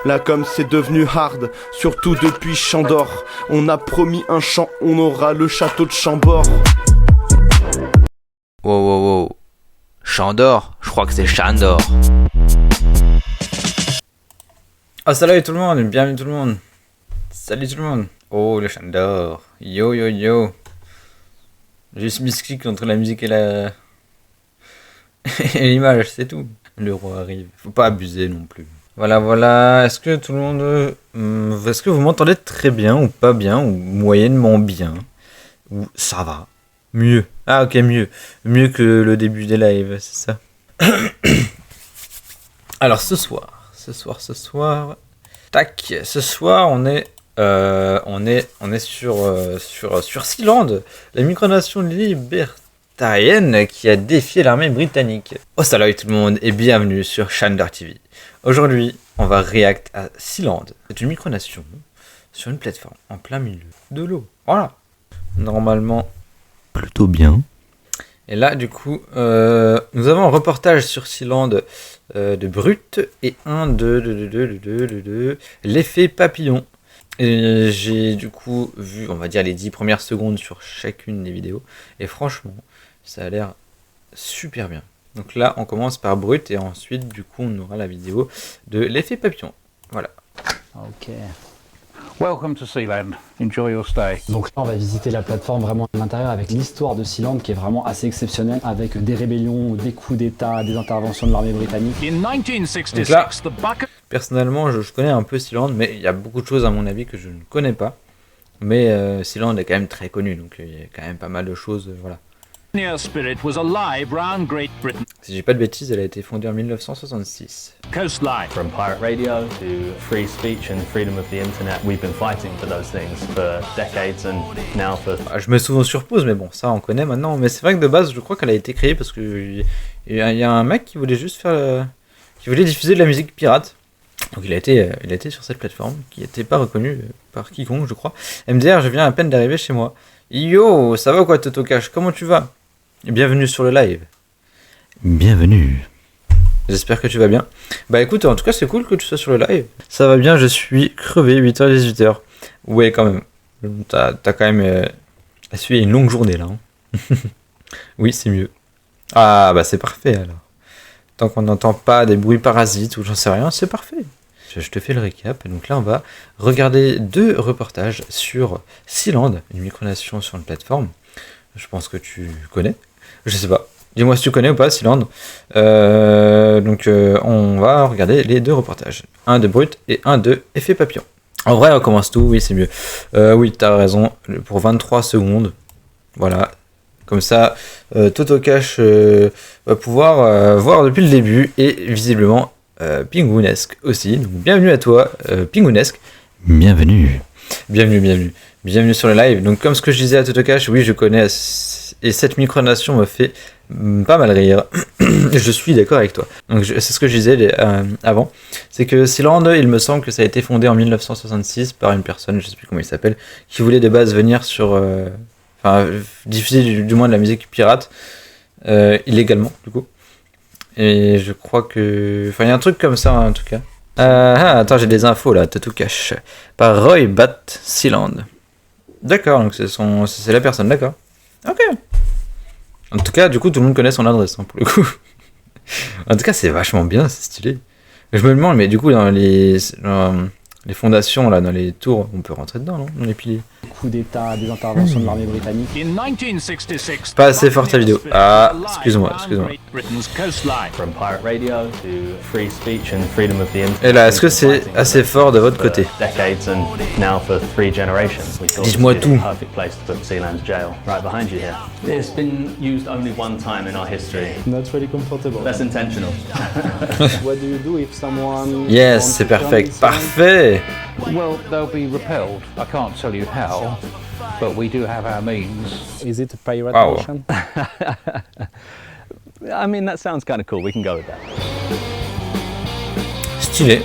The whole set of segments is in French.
Là comme c'est devenu hard, surtout depuis Chandor. On a promis un champ, on aura le château de Chambord. Wow, wow, wow. Chandor, je crois que c'est Chandor. Ah, salut tout le monde, bienvenue tout le monde. Salut tout le monde. Oh, le Chandor. Yo, yo, yo. Juste misclic entre la musique et la... et l'image, c'est tout. Le roi arrive. Faut pas abuser non plus. Voilà, voilà. Est-ce que tout le monde... est-ce que vous m'entendez très bien ou pas bien ou moyennement bien? Ou ça va? Mieux. Ah, ok, mieux. Mieux que le début des lives, c'est ça. Alors, ce soir... Tac, ce soir, on est sur Sealand, la micronation libertarienne qui a défié l'armée britannique. Oh salut tout le monde et bienvenue sur Chandor TV. Aujourd'hui, on va react à Sealand. C'est une micronation sur une plateforme en plein milieu de l'eau. Voilà. Normalement, Plutôt bien. et là, du coup, nous avons un reportage sur Sealand de Brut et un de l'effet papillon. Et j'ai du coup vu, on va dire, les 10 premières secondes sur chacune des vidéos. Et franchement, ça a l'air super bien. Donc là, on commence par Brut et ensuite, du coup, on aura la vidéo de l'effet papillon. Voilà. Ok. Welcome to Sealand. Enjoy your stay. Donc là, on va visiter la plateforme vraiment à l'intérieur avec l'histoire de Sealand qui est vraiment assez exceptionnelle, avec des rébellions, des coups d'état, des interventions de l'armée britannique. In 1966, Donc là, the Buccaneers personnellement, je connais un peu Sealand, mais il y a beaucoup de choses à mon avis que je ne connais pas. Mais Sealand est quand même très connu, donc il y a quand même pas mal de choses, voilà. spirit was alive round Great Britain Si j'ai pas de bêtises, elle a été fondée en 1966. coastline. From pirate radio to free speech and freedom of the internet, we've been fighting for those things for decades and now for... Ah, je mets souvent sur pause, mais bon, ça on connaît maintenant. Mais c'est vrai que de base, je crois qu'elle a été créée parce que il y a un mec qui voulait juste faire, qui voulait diffuser de la musique pirate. Donc il a été sur cette plateforme qui n'était pas reconnue par quiconque, je crois. MDR, je viens à peine d'arriver chez moi. Yo, ça va quoi, Totocash? Comment tu vas? Bienvenue sur le live. Bienvenue. J'espère que tu vas bien. Bah écoute, en tout cas, c'est cool que tu sois sur le live. Ça va bien, je suis crevé, 8h, 18h. Ouais, quand même. T'as quand même essuyé une longue journée là. Hein. Oui, c'est mieux. Ah, bah c'est parfait alors. Tant qu'on n'entend pas des bruits parasites ou j'en sais rien, c'est parfait. Je te fais le récap. Donc là, on va regarder 2 reportages sur Sealand, une micronation sur une plateforme. Je pense que tu connais. Je sais pas. Dis-moi si tu connais ou pas Sealand. On va regarder les 2 reportages. Un de Brut et un de Effet Papillon. En vrai, on commence tout. Oui, c'est mieux. Oui, t'as raison. Pour 23 secondes. Voilà. Comme ça, Totocash va pouvoir voir depuis le début. Et visiblement, Pingounesque aussi. Donc, bienvenue à toi, Pingounesque. Bienvenue. Bienvenue sur le live. Donc comme ce que je disais à Totocash, oui je connais et cette micronation me fait pas mal rire. Je suis d'accord avec toi. Donc c'est ce que je disais avant. C'est que Sealand, il me semble que ça a été fondé en 1966 par une personne, je sais plus comment il s'appelle, qui voulait de base venir sur... diffuser du moins de la musique pirate, illégalement du coup. Et je crois que... Enfin il y a un truc comme ça en tout cas. Attends, j'ai des infos là, Totocash. Par Roy Bat Sealand. D'accord, donc c'est la personne, d'accord. Ok. En tout cas, du coup, tout le monde connaît son adresse, hein, pour le coup. En tout cas, c'est vachement bien, c'est stylé. Je me demande, mais du coup, dans les fondations, là, dans les tours, on peut rentrer dedans, non? Dans les piliers. Coups d'état, des interventions de l'armée britannique. In 1966, Pas assez fort ta vidéo. Ah, excuse-moi. Great Britain's coastline. From pirate radio to free speech and freedom of the internet. Et là, est-ce que c'est assez fort de votre côté? Decades and now for 3 generations. We thought Dites-moi this would be tout. the perfect place to put Sealand's jail, right behind you here. It's been used only one time in our history. Not really comfortable. That's intentional. What do you do if someone... Yes, c'est perfect. Parfait. Well, they'll be repelled. I can't tell you how, but we do have our means. Is it a pirate Wow. mission? I mean, that sounds kind of cool. We can go with that. Stylé.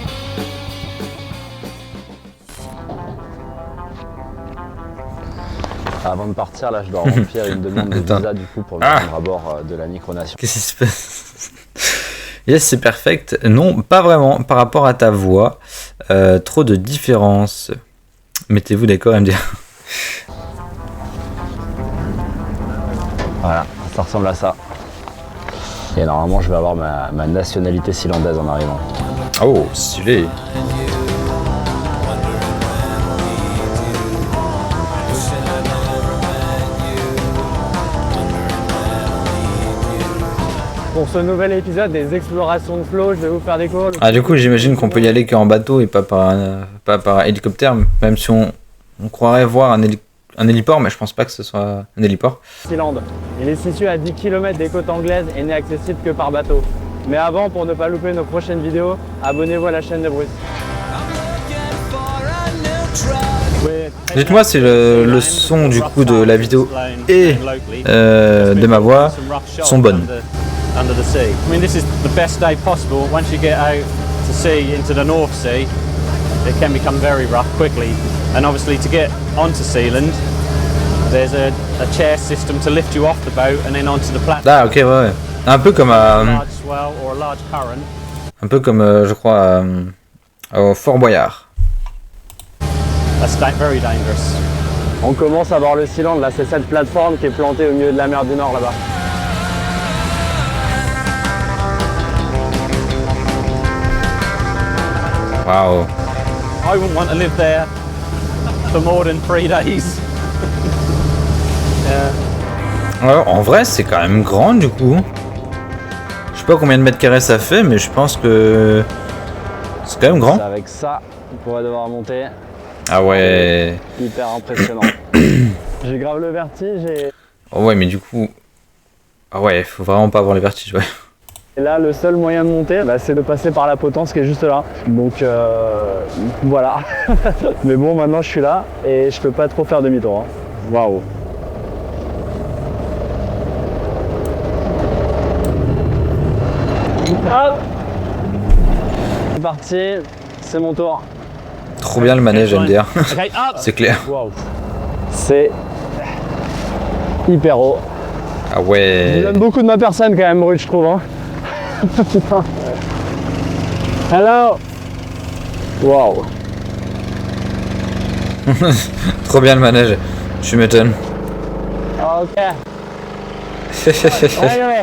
Avant de partir, là, je dois remplir une demande de Attends. visa du coup pour me rendre à bord de la micronation. Qu'est-ce qui se passe? Yes, c'est perfect. Non, pas vraiment. Par rapport à ta voix, trop de différences. Mettez-vous d'accord à me dire. Voilà, ça ressemble à ça. Et normalement, je vais avoir ma nationalité sealandaise en arrivant. Oh, stylé. Pour ce nouvel épisode des explorations de flow, je vais vous faire découvrir... Ah, du coup, j'imagine qu'on peut y aller qu'en bateau et pas par hélicoptère, même si on croirait voir un héliport, mais je pense pas que ce soit un héliport. Sealand. Il est situé à 10 km des côtes anglaises et n'est accessible que par bateau. Mais avant, pour ne pas louper nos prochaines vidéos, abonnez-vous à la chaîne de Bruce. Dites-moi si le son du coup de la vidéo et de ma voix sont bonnes. Under the sea. I mean, this is the best day possible. Once you get out to sea into the North Sea, it can become very rough quickly. And obviously, to get onto Sealand, there's a chair system to lift you off the boat and then onto the platform. Ah, ok, ouais. Un peu comme a large swell or a large current. Un peu comme, je crois, au Fort Boyard. That's very dangerous. On commence à voir le Sealand. Là, c'est cette plateforme qui est plantée au milieu de la mer du Nord là-bas. Wow. I wouldn't want to live there for more than 3 days. Ouais, en vrai, c'est quand même grand du coup. Je sais pas combien de mètres carrés ça fait, mais je pense que c'est quand même grand. C'est avec ça qu'on pourrait devoir monter. Ah ouais. Hyper impressionnant. J'ai grave le vertige et... Oh ouais, mais du coup... Ah ouais, faut vraiment pas avoir les vertiges, ouais. Et là, le seul moyen de monter, c'est de passer par la potence qui est juste là. Donc voilà. Mais bon, maintenant je suis là et je peux pas trop faire demi-tour. Hein. Waouh. Hop. C'est parti, c'est mon tour. Trop bien le manège MDR. C'est clair. Wow. C'est hyper haut. Ah ouais. Il donne beaucoup de ma personne quand même, Ruth, je trouve. Hein. Putain. Hello. Wow. Trop bien le manège. Tu m'étonnes. Ok. Ouais.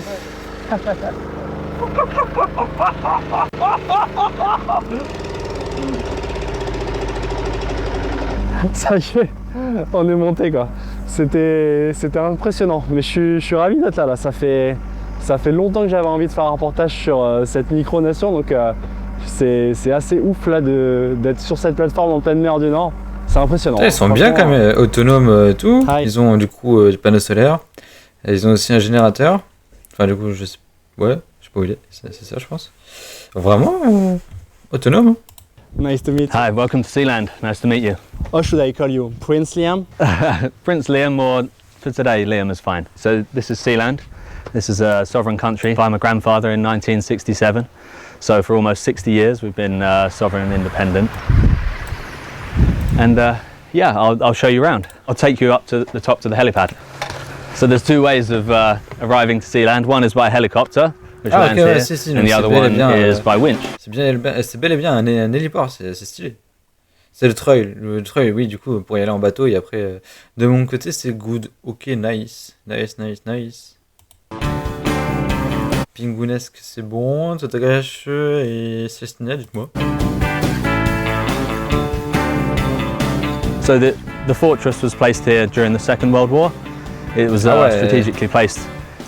Ça y est, on est monté quoi. C'était impressionnant, mais je suis ravi d'être là. Ça fait longtemps que j'avais envie de faire un reportage sur cette micronation, donc c'est assez ouf là d'être sur cette plateforme en pleine mer du Nord. C'est impressionnant. Ils sont bien quand même autonomes tout. Ils ont du coup du panneau solaire. Et ils ont aussi un générateur. Enfin du coup je sais pas où il est. C'est ça je pense. Vraiment autonome. Hein. Nice to meet you. Hi, welcome to Sealand. Nice to meet you. How should I call you? Prince Liam? Prince Liam, or for today, Liam is fine. So this is Sealand. This is a sovereign country by my grandfather in 1967. So for almost 60 years, we've been sovereign and independent. And yeah, I'll show you around. I'll take you up to the top to the helipad. So there's 2 ways of arriving to Sealand. One is by helicopter, which lands here, and the other one is by winch. C'est bel et bien un héliport, c'est stylé. C'est le treuil. Le treuil, oui, du coup, pour y aller en bateau. Et après, de mon côté, c'est good. Ok, nice. Nice. Pingouinesque, c'est bon. Totagash et Cestina, dites-moi. So the fortress was placed here during the Second World War. It was strategically placed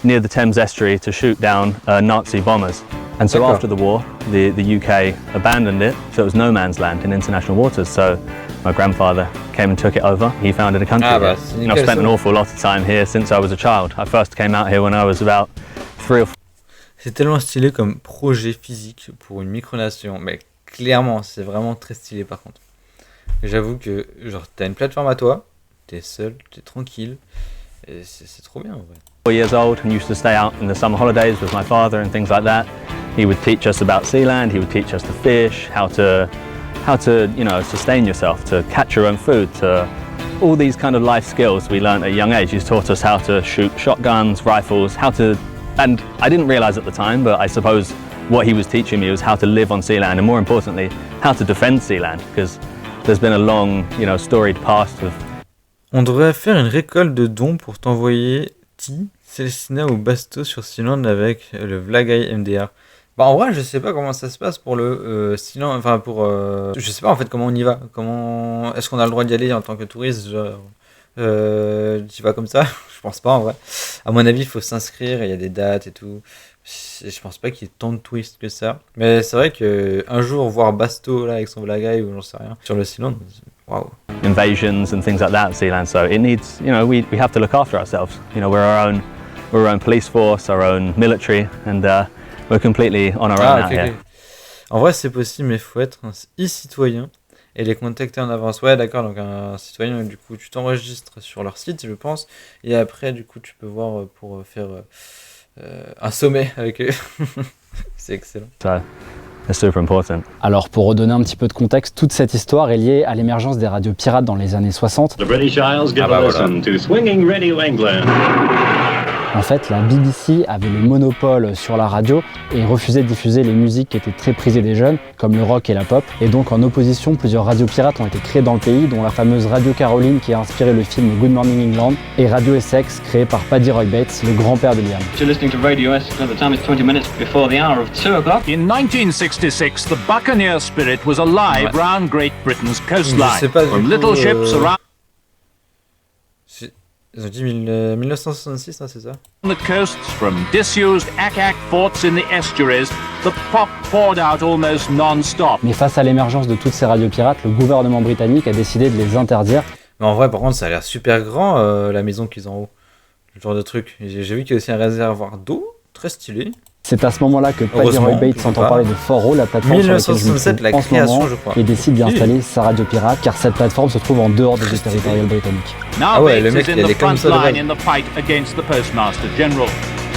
near the Thames estuary to shoot down Nazi bombers. And so after the war, the UK abandoned it, so it was no man's land in international waters. So my grandfather came and took it over. He founded a country here. And I've spent an awful lot of time here since I was a child. I first came out here when I was about 3 or 4. C'est tellement stylé comme projet physique pour une micronation. Mais clairement, c'est vraiment très stylé par contre. J'avoue que genre t'as une plateforme à toi, t'es seul, t'es tranquille. Et c'est trop bien en vrai. 4 years old and used to stay out in the summer holidays with my father and things like that. He would teach us about Sealand, he would teach us to fish, how to sustain yourself, to catch your own food, to all these kind of life skills we learned at a young age. He's taught us how to shoot shotguns, rifles, and I didn't realize at the time, but I suppose what he was teaching me was how to live on Sealand, and more importantly, how to defend Sealand, because there's been a long, storied past of. On devrait faire une récolte de dons pour t'envoyer Celestina ou Basto sur Sealand avec le Vlagai MDR. Bah en vrai je sais pas comment ça se passe pour le Sealand, enfin pour je sais pas en fait comment on y va, est-ce qu'on a le droit d'y aller en tant que touriste, genre tu vas comme ça? Je pense pas en vrai. À mon avis il faut s'inscrire, il y a des dates et tout. Je pense pas qu'il y ait tant de touristes que ça. Mais c'est vrai que un jour voir Basto là avec son Vlagai ou j'en sais rien sur le Sealand, waouh. Invasions and things like that at Sealand, so it needs, we have to look after ourselves. We're our own police force, our own military, and we're completely on our own out here. En vrai c'est possible, mais il faut être un e-citoyen et les contacter en avance. Ouais d'accord, donc un citoyen, du coup tu t'enregistres sur leur site je pense, et après du coup tu peux voir pour faire un sommet avec eux. C'est excellent. It's super important. Alors pour redonner un petit peu de contexte, toute cette histoire est liée à l'émergence des radios pirates dans les années 60. The British Isles give a listen to Swinging Radio England. En fait, la BBC avait le monopole sur la radio et refusait de diffuser les musiques qui étaient très prisées des jeunes, comme le rock et la pop. Et donc en opposition, plusieurs radios pirates ont été créées dans le pays, dont la fameuse Radio Caroline qui a inspiré le film Good Morning England, et Radio Essex, créée par Paddy Roy Bates, le grand-père de Liam. You're listening to Radio Essex, at the time it's 20 minutes before the hour of 2 o'clock. In 1966, the buccaneer spirit was alive round Great Britain's coastline. From little ships around Ils ont dit 1966, hein, c'est ça? On the coasts, from disused ack-ack forts in the estuaries, the pop poured out almost non-stop. Mais face à l'émergence de toutes ces radios pirates, le gouvernement britannique a décidé de les interdire. Mais en vrai, par contre, ça a l'air super grand, la maison qu'ils ont en haut. Le genre de truc. J'ai vu qu'il y a aussi un réservoir d'eau, très stylé. C'est à ce moment-là que Paddy Roy Bates entend parler de Foro, la plateforme sur laquelle je me trouve en ce moment, et décide d'y installer sa radio pirate, car cette plateforme se trouve en dehors des eaux territoriales britanniques. Ah ouais, le mec, il est comme ça de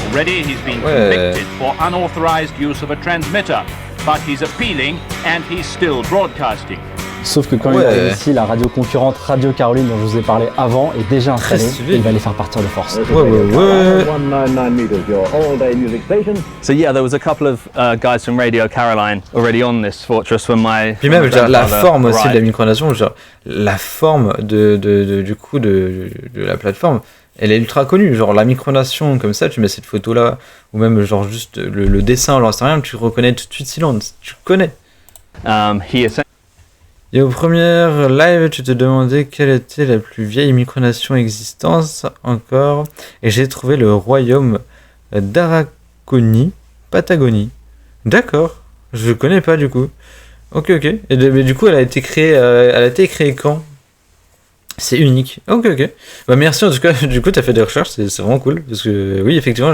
Already he's been convicted for unauthorized use of a transmitter, but he's appealing and he's still broadcasting. Sauf que quand il arrive ici, la radio concurrente Radio Caroline dont je vous ai parlé avant est déjà installée et il va les faire partir de force. So yeah, there was a couple of guys from Radio Caroline already on this fortress when my. Puis même la forme aussi de la micronation, genre la forme du coup de la plateforme, elle est ultra connue. Genre la micronation comme ça, tu mets cette photo là, ou même genre juste le dessin, j'en sais rien, tu reconnais tout de suite Sealand, tu connais. Et au premier live, tu te demandais quelle était la plus vieille micronation existante encore, et j'ai trouvé le royaume d'Araconie, Patagonie. D'accord, je connais pas du coup. Ok. Mais du coup, elle a été créée quand? C'est unique. Ok. Bah merci en tout cas. Du coup, t'as fait des recherches, c'est vraiment cool parce que oui, effectivement,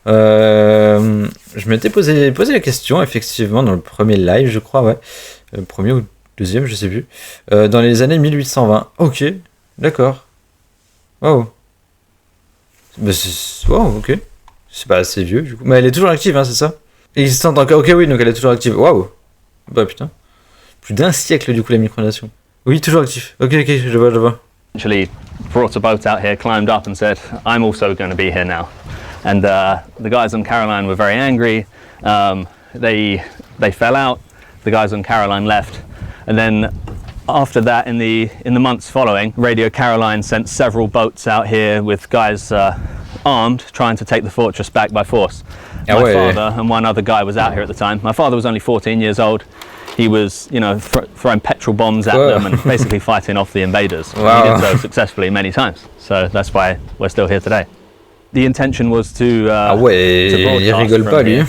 je m'étais posé la question effectivement dans le premier live, je crois, ouais, premier ou deuxième, je sais plus, dans les années 1820. Ok, d'accord. Waouh. Bah wow, ok. C'est pas assez vieux du coup. Mais elle est toujours active, hein, c'est ça? Existante encore. Ok, oui, donc elle est toujours active. Waouh. Bah putain. Plus d'un siècle du coup la micronation. Oui, toujours actif. Ok, je vois. Actually brought a boat out here, climbed up and said, I'm also going to be here now. And the guys on Caroline were very angry. They fell out. The guys on Caroline left. And then after that, in the months following, Radio Caroline sent several boats out here with guys armed, trying to take the fortress back by force. My father and one other guy was out here at the time. My father was only 14 years old. He was, throwing petrol bombs at them and basically fighting off the invaders. Wow. He did so successfully many times. So that's why we're still here today. The intention was to il rigole pas lui.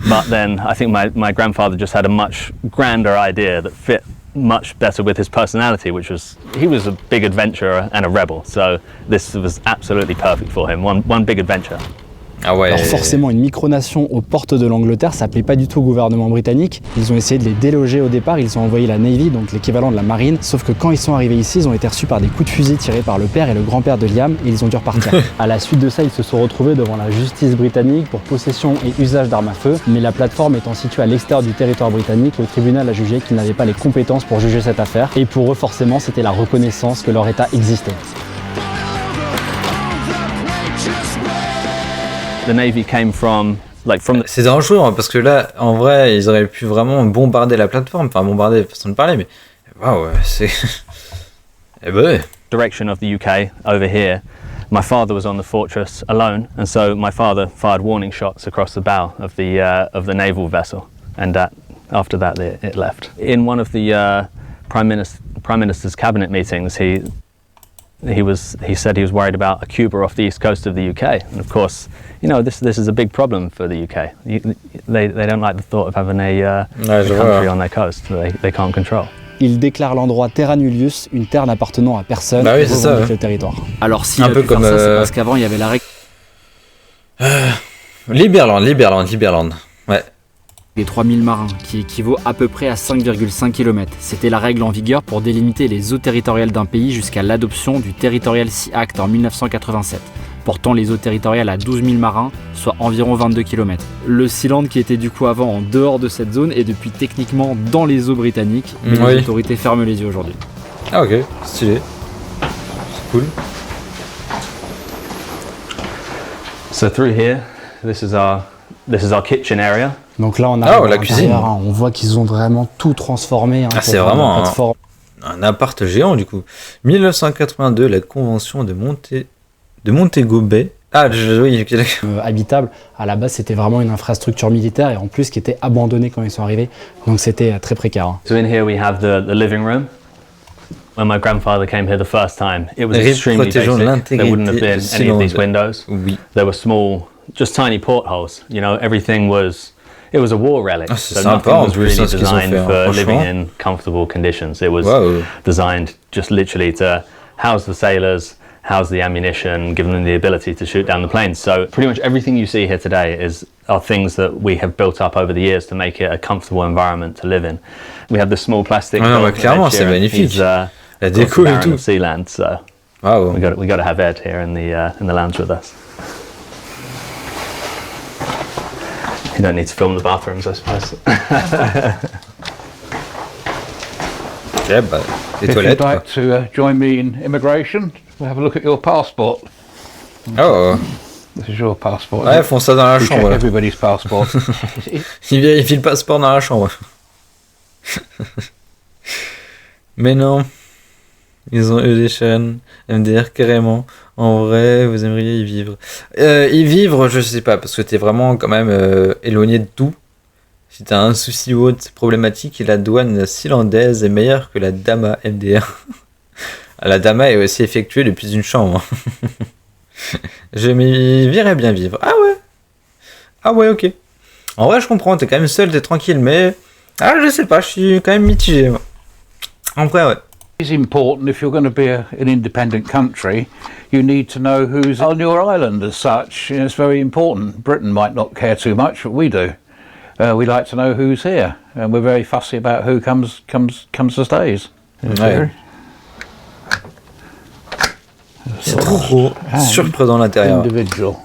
But then I think my grandfather just had a much grander idea that fit much better with his personality, which was he was a big adventurer and a rebel. So this was absolutely perfect for him. One big adventure. Ah ouais. Alors forcément, une micronation aux portes de l'Angleterre, ça plaît pas du tout au gouvernement britannique. Ils ont essayé de les déloger au départ, ils ont envoyé la Navy, donc l'équivalent de la marine. Sauf que quand ils sont arrivés ici, ils ont été reçus par des coups de fusil tirés par le père et le grand-père de Liam, et ils ont dû repartir. À la suite de ça, ils se sont retrouvés devant la justice britannique pour possession et usage d'armes à feu. Mais la plateforme étant située à l'extérieur du territoire britannique, le tribunal a jugé qu'ils n'avaient pas les compétences pour juger cette affaire. Et pour eux, forcément, c'était la reconnaissance que leur État existait. The Navy came from like from the... C'est dangereux hein, parce que là, en vrai, ils auraient pu vraiment bombarder la plateforme, enfin bombarder, façon de parler, mais waouh, c'est. Eh ben ouais. Direction of the UK over here. My father was on the fortress alone, and so my father fired warning shots across the bow of the naval vessel, and after that it left. In one of the Prime Minister's cabinet meetings, he said he was worried about a Cuba off the east coast of the UK, and of course, you know, this is a big problem for the UK. They don't like the thought of having a country on their coast that they can't control. Il déclare l'endroit Terra Nullius, une terre n'appartenant à personne, bah oui, c'est ça, le territoire. Alors s'il a pu faire ça, c'est parce qu'avant il y avait la règle Liberland. Ouais. des 3000 marins, qui équivaut à peu près à 5,5 km. C'était la règle en vigueur pour délimiter les eaux territoriales d'un pays jusqu'à l'adoption du Territorial Sea Act en 1987, portant les eaux territoriales à 12 000 marins, soit environ 22 km. Le Sealand, qui était du coup avant en dehors de cette zone, est depuis techniquement dans les eaux britanniques, mais les autorités ferment les yeux aujourd'hui. Ah ok, stylé. C'est cool. So through here, this is our kitchen area. Donc là on a la cuisine. Hein, on voit qu'ils ont vraiment tout transformé. Hein, c'est vraiment un appart géant du coup. 1982, la convention de Montego Bay. Ah oui, habitable. À la base c'était vraiment une infrastructure militaire et en plus qui était abandonnée quand ils sont arrivés. Donc c'était très précaire. Hein. So in here we have the living room. When my grandfather came here the first time, it was extremely basic. There wouldn't have been any of these windows. Oui. There were small, just tiny portholes. You know, everything was. It was a war relic. Ah, so nothing was really designed for living in comfortable conditions. It was designed just literally to house the sailors, house the ammunition, give them the ability to shoot down the planes. So pretty much everything you see here today are things that we have built up over the years to make it a comfortable environment to live in. We have the small plastic. Clairement, c'est magnifique. La déco et tout. Sealand, so we got to have Ed here in the lounge with us. You don't need to film the bathrooms, I suppose. Yeah, but if you'd like to join me in immigration, we'll have a look at your passport. Oh. This is your passport. Ouais, font ça dans la chambre. Everybody's passport. Ils vérifient le passeport dans la chambre. Mais non. Ils ont eu des chaînes, MDR carrément. En vrai, vous aimeriez y vivre. Y vivre, je sais pas, parce que t'es vraiment quand même éloigné de tout. Si t'as un souci ou autre, c'est problématique. Et la douane sealandaise est meilleure que la Dama MDR. La Dama est aussi effectuée depuis une chambre. Je m'y verrais bien vivre. Ah ouais, ok. En vrai, je comprends, t'es quand même seul, t'es tranquille, mais... Ah, je sais pas, je suis quand même mitigé. En vrai, ouais. It's important if you're going to be an independent country, you need to know who's on your island as such. You know, it's very important. Britain might not care too much, but we do. We like to know who's here, and we're very fussy about who comes to stays. Ouais. C'est trop surprenant l'intérieur.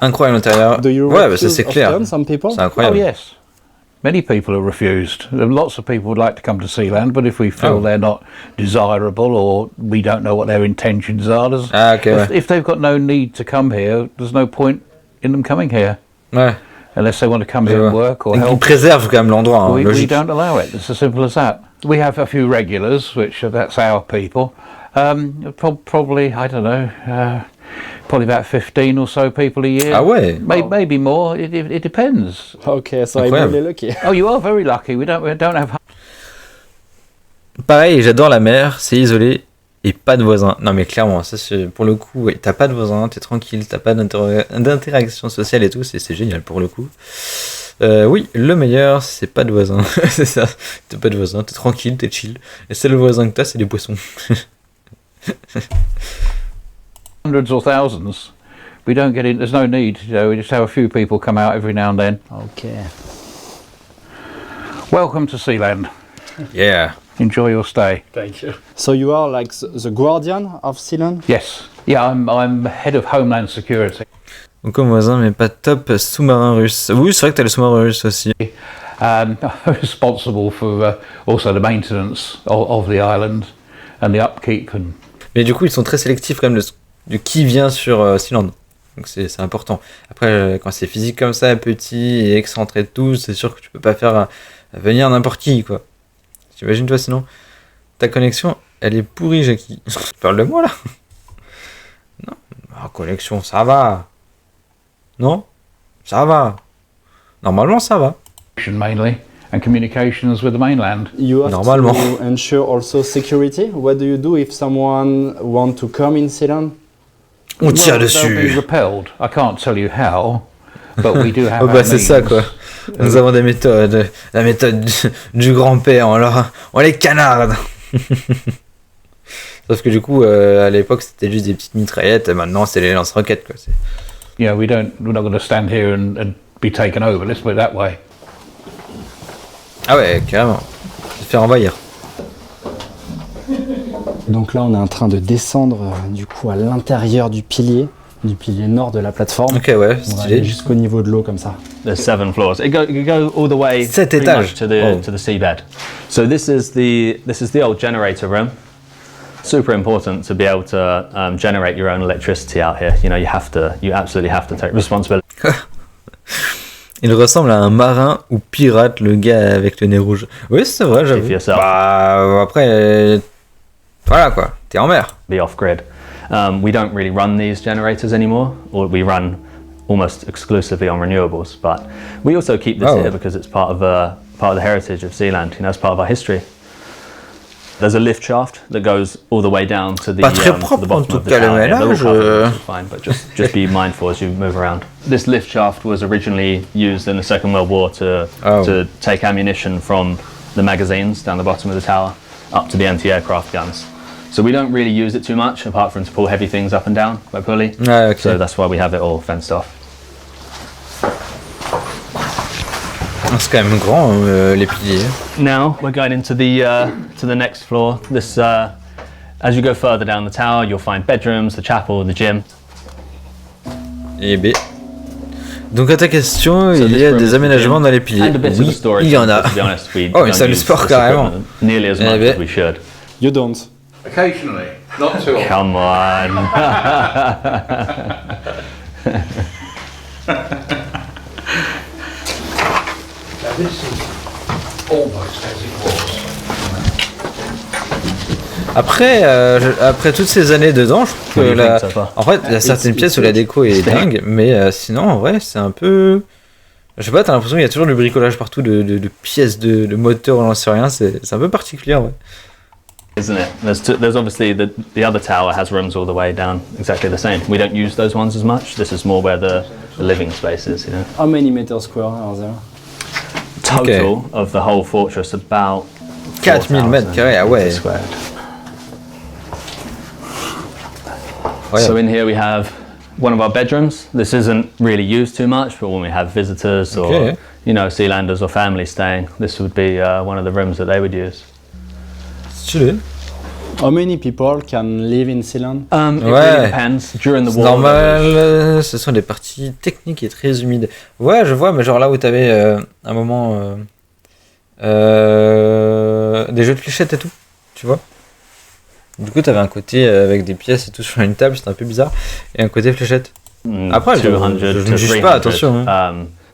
Incroyable l'intérieur. Ouais, bah ça c'est clair. C'est incroyable. Oh yes. Many people are refused. Lots of people would like to come to Sealand, but if we feel they're not desirable or we don't know what their intentions are, if they've got no need to come here, there's no point in them coming here. Ouais. Unless they want to come here and work or help. Ils préservent quand même l'endroit. Hein, we don't allow it. It's as simple as that. We have a few regulars, that's our people. Probably, I don't know, probably about 15 or so people a year. Ah ouais. Maybe more. It depends. Okay, so I'm really lucky. Oh, you are very lucky. We don't have. Pareil, j'adore la mer, c'est isolé et pas de voisins. Non mais clairement, ça pour le coup, ouais, t'as pas de voisins, t'es tranquille, t'as pas d'interaction sociale et tout, c'est génial pour le coup. Oui, le meilleur, c'est pas de voisins. C'est ça, t'as pas de voisins, t'es tranquille, t'es chill. Et c'est le voisin que t'as, c'est des poissons. Hundreds or thousands. We don't get in. There's no need. You know, we just have a few people come out every now and then. Okay. Welcome to Sealand. Yeah. Enjoy your stay. Thank you. So you are like the guardian of Sealand? Yes. Yeah, I'm head of Homeland Security. Donc comme voisin, mais pas top sous-marin russe. Oui, c'est vrai que t'as le sous-marin russe aussi. Responsible for also the maintenance of the island and the upkeep and. Mais du coup, ils sont très sélectifs quand même de qui vient sur Sealand. Donc c'est important. Après, quand c'est physique comme ça, petit et excentré de tout, c'est sûr que tu peux pas faire venir n'importe qui, quoi. T'imagines, toi, sinon, ta connexion, elle est pourrie, Jackie. Tu parles de moi, là? Non, ma connexion, ça va. Non? Ça va. Normalement, ça va. Mainly, and communications with the mainland. You have Normalement. to ensure also security. What do you do if someone want to come in Ceylon? On tire They'll be dessus. repelled. I can't tell you how, but we do have Oh, our bah, c'est ça, means. quoi. Nous avons des méthodes. La méthode du grand-père. On les canarde. Sauf que du coup, à l'époque, c'était juste des petites mitraillettes. Et maintenant, c'est les lance-roquettes, quoi. Yeah, we're not going to stand here and be taken over. Let's put it that way. Ah ouais, carrément. Se faire envahir. Donc là, on est en train de descendre du coup à l'intérieur du pilier nord de la plateforme. Ok, ouais, On va stylé. aller jusqu'au niveau de l'eau comme ça. There's 7 floors. It go all the way 7 pretty étages. much to the seabed. So this is the old generator room. Super important to be able to generate your own electricity out here. You know, you absolutely have to take responsibility. Il ressemble à un marin ou pirate, le gars avec le nez rouge. Oui, c'est vrai, j'avoue. For yourself. Bah, après, voilà quoi, t'es en mer. Be off grid. We don't really run these generators anymore, or we run almost exclusively on renewables. But we also keep this here because it's part of the heritage of Sealand. You know, it's part of our history. There's a lift shaft that goes all the way down to the, Pas très to the propre en bottom tout of the cas le tower. They're all ménage. covered, which is fine, but just be mindful as you move around. This lift shaft was originally used in the Second World War to take ammunition from the magazines down the bottom of the tower up to the anti-aircraft guns. So we don't really use it too much, apart from to pull heavy things up and down by pulley. Ah, ok. So that's why we have it all fenced off. C'est quand même grand, les piliers. Now we're going into the next floor. This, as you go further down the tower, you'll find bedrooms, the chapel, the gym. Et B. Donc à ta question, il y a des aménagements dans les piliers. Oui, il y en a. Oh, une salle de sport carrément. Nearly as much as we should. You don't. Occasionally, not too often. Come on. This is almost as it was. Après toutes ces années dedans, je trouve que en fait, il y a certaines pièces où la déco est dingue, mais sinon, en vrai, c'est un peu... Je sais pas, t'as l'impression qu'il y a toujours du bricolage partout, de pièces, de moteurs, on n'en sait rien, c'est un peu particulier, en vrai. Isn't it? There's obviously the other tower has rooms all the way down, exactly the same. We don't use those ones as much. This is more where the living space is, you know. How many meters square are there? Total of the whole fortress, about 4000 mètres carrés, ah ouais. So in here we have one of our bedrooms. This isn't really used too much, but when we have visitors or you know, Sealanders or families staying, this would be one of the rooms that they would use. Stylé. How many people can live in Sealand? It really depends. During the war, normal, ce sont des parties techniques et très humides. Ouais, je vois, mais genre là où t'avais un moment des jeux de fléchettes et tout, tu vois. Du coup, t'avais un côté avec des pièces et tout sur une table, c'était un peu bizarre, et un côté fléchette. Après, je ne juge pas, attention.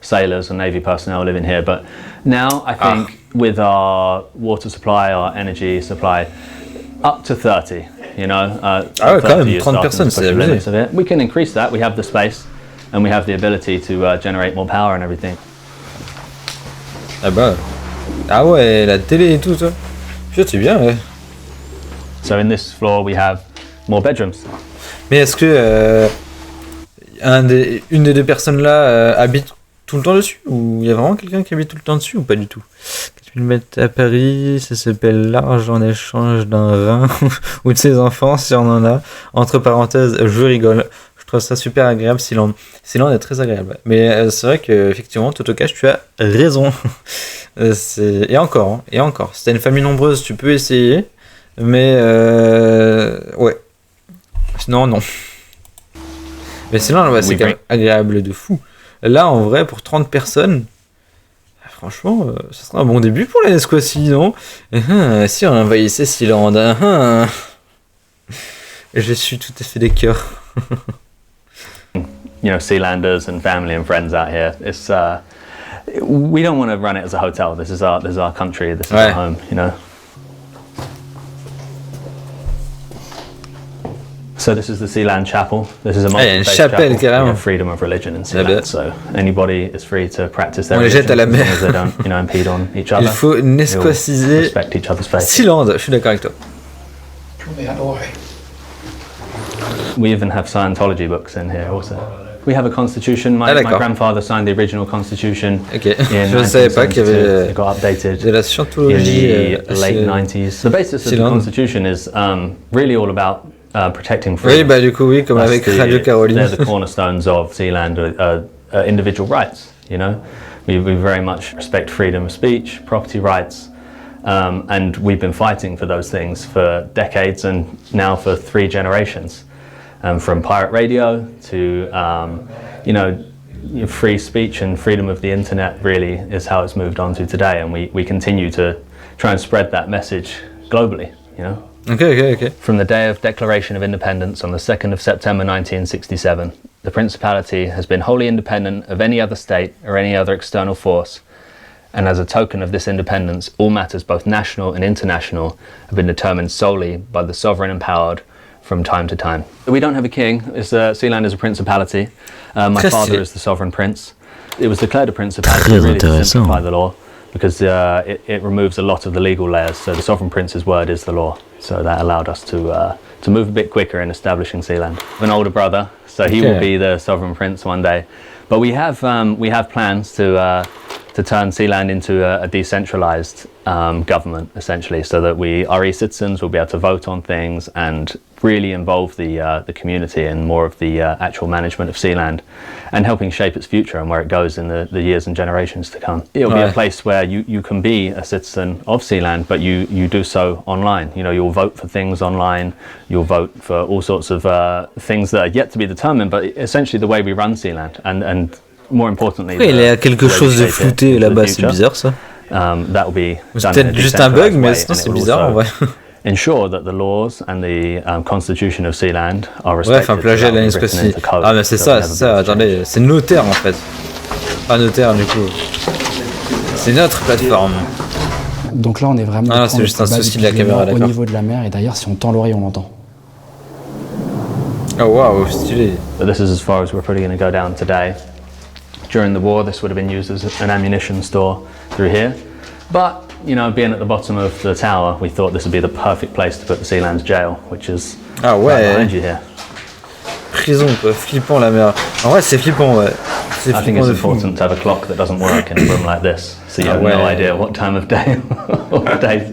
Sailors and Navy personnel living here, but now I think with our water supply, our energy supply, up to 30, you know. Ah ouais, quand même, 30 personnes, c'est abusé. We can increase that, we have the space, and we have the ability to generate more power and everything. Ah bah, ah ouais, la télé et tout ça. Putain, c'est bien, ouais. So in this floor we have more bedrooms. Mais est-ce que une des deux personnes là habite tout le temps dessus, ou il y a vraiment quelqu'un qui habite tout le temps dessus, ou pas du tout? 4000 mètres à Paris, ça s'appelle large en échange d'un rein ou de ses enfants si on en a. Entre parenthèses, je rigole. Je trouve ça super agréable. Sealand est très agréable. Mais c'est vrai qu'effectivement, Totokash, tu as raison. Et encore. Si t'as une famille nombreuse, tu peux essayer. Mais ouais. Sinon, non. Mais Sealand, ouais, c'est quand même agréable de fou. Là, en vrai, pour 30 personnes, franchement, ça serait un bon début pour la Nesquacie, non? Si on envahissait Sealand, je suis tout à fait d'accord. Sealanders and family and friends out here. It's we don't want to run it as a hotel. This is our country. This is our home. So this is the Sealand Chapel. This is a multi-faith chapel. We have freedom of religion in Sealand, so anybody is free to practice their religion as long as they don't, impede on each other. Il faut nesquaciser Sealand. Je suis d'accord avec toi. We even have Scientology books in here also. We have a constitution. My grandfather signed the original constitution in 1972. It got updated in the late 90s. The basis of the constitution is really all about protecting freedom. Comme avec Radio Caroline. They're the cornerstones of Sealand, individual rights. We very much respect freedom of speech, property rights, and we've been fighting for those things for decades and now for 3 generations. From pirate radio to, free speech and freedom of the internet really is how it's moved on to today, and we continue to try and spread that message globally, Okay. From the day of Declaration of Independence on the 2nd of September 1967, the Principality has been wholly independent of any other state or any other external force, and as a token of this independence, all matters both national and international have been determined solely by the sovereign empowered from time to time. We don't have a king. Sealand is a principality. My father is the sovereign prince. It was declared a principality really to simplify the law because it removes a lot of the legal layers. So the sovereign prince's word is the law. So that allowed us to move a bit quicker in establishing Sealand. I have an older brother, so he will be the sovereign prince one day. But we have plans to turn Sealand into a decentralized government, essentially, so that our citizens will be able to vote on things and really involve the community in more of the actual management of Sealand and helping shape its future and where it goes in the years and generations to come. It'll be a place where you can be a citizen of Sealand, but you do so online. You'll vote for things online, you'll vote for all sorts of things that are yet to be determined, but essentially the way we run Sealand and more importantly, il y a quelque chose de flouté là-bas, c'est bizarre ça. That will be c'est peut-être juste un bug, mais sinon c'est bizarre en vrai. Ensure that the laws and the constitution of Sealand are respected. Ouais, plagiat de la Nesquaci. Ah mais c'est ça, attendez, c'est notaire en fait. Pas notaire du coup. C'est notre plateforme. Donc là on est vraiment c'est juste un souci de la caméra, au niveau de la mer, et d'ailleurs si on tend l'oreille on l'entend. Oh wow, stylé. But this is as far as we're probably going to go down today. During the war, this would have been used as an ammunition store through here. But, being at the bottom of the tower, we thought this would be the perfect place to put the Sealand's jail, which is right behind you here. Prison, quoi. Flippant la mer. En vrai, c'est flippant, ouais. I think it's important to have a clock that doesn't work in a room like this, so you have no idea what time of day or day.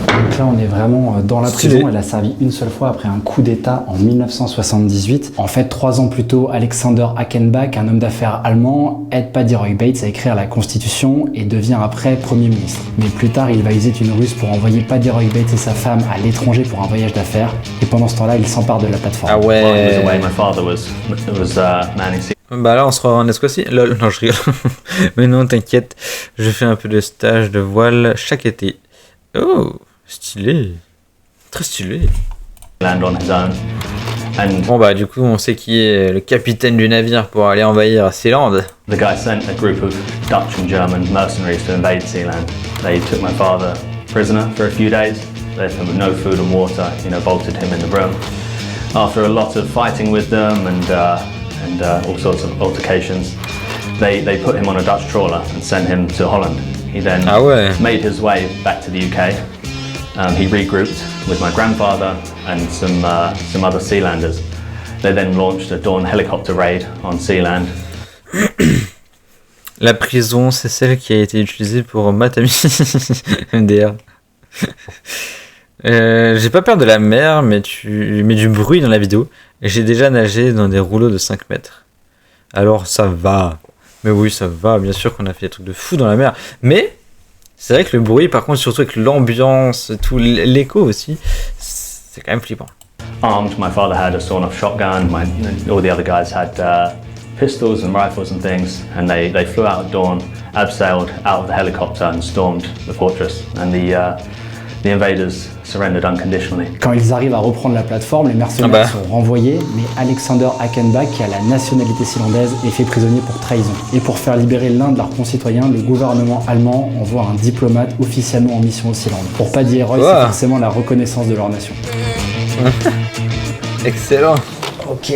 Donc là on est vraiment dans la prison. Elle a servi une seule fois après un coup d'état en 1978. En fait 3 ans plus tôt, Alexander Hackenbach, un homme d'affaires allemand, aide Paddy Roy Bates à écrire la constitution et devient après Premier ministre. Mais plus tard il va user une ruse pour envoyer Paddy Roy Bates et sa femme à l'étranger pour un voyage d'affaires. Et pendant ce temps-là il s'empare de la plateforme. Ah ouais. Bah là on sera en Escocie. Lol, non je rigole. Mais non t'inquiète, je fais un peu de stage de voile chaque été. Oh, stylé. Très stylé. Land on his own. Bon bah du coup on sait qui est le capitaine du navire pour aller envahir Sealand. The guy sent a group of Dutch and German mercenaries to invade Sealand. They took my father prisoner for a few days. They left him with no food and water, bolted him in the room. After a lot of fighting with them and all sorts of altercations, they put him on a Dutch trawler and sent him to Holland. He then made his way back to the UK. He regrouped with my grandfather and some other Sealanders. They then launched a Dawn helicopter raid on Sealand. La prison, c'est celle qui a été utilisée pour Matami MDR. J'ai pas peur de la mer, mais tu mets du bruit dans la vidéo. Et j'ai déjà nagé dans des rouleaux de 5 mètres. Alors ça va. Mais oui, ça va, bien sûr qu'on a fait des trucs de fou dans la mer. Mais c'est vrai que le bruit, par contre, surtout avec l'ambiance, tout l'écho aussi, c'est quand même flippant. Armed, my father had a sawn-off shotgun. All the other guys had pistols and rifles and things. And they flew out at dawn, abseiled out of the helicopter and stormed the fortress. And the invaders surrendered unconditionally. Quand ils arrivent à reprendre la plateforme, les mercenaires sont renvoyés, mais Alexander Hackenbach, qui a la nationalité zélandaise, est fait prisonnier pour trahison. Et pour faire libérer l'un de leurs concitoyens, le gouvernement allemand envoie un diplomate officiellement en mission aux Ceylandes. Pour Paddy et Roy, c'est forcément la reconnaissance de leur nation. Excellent. Ok.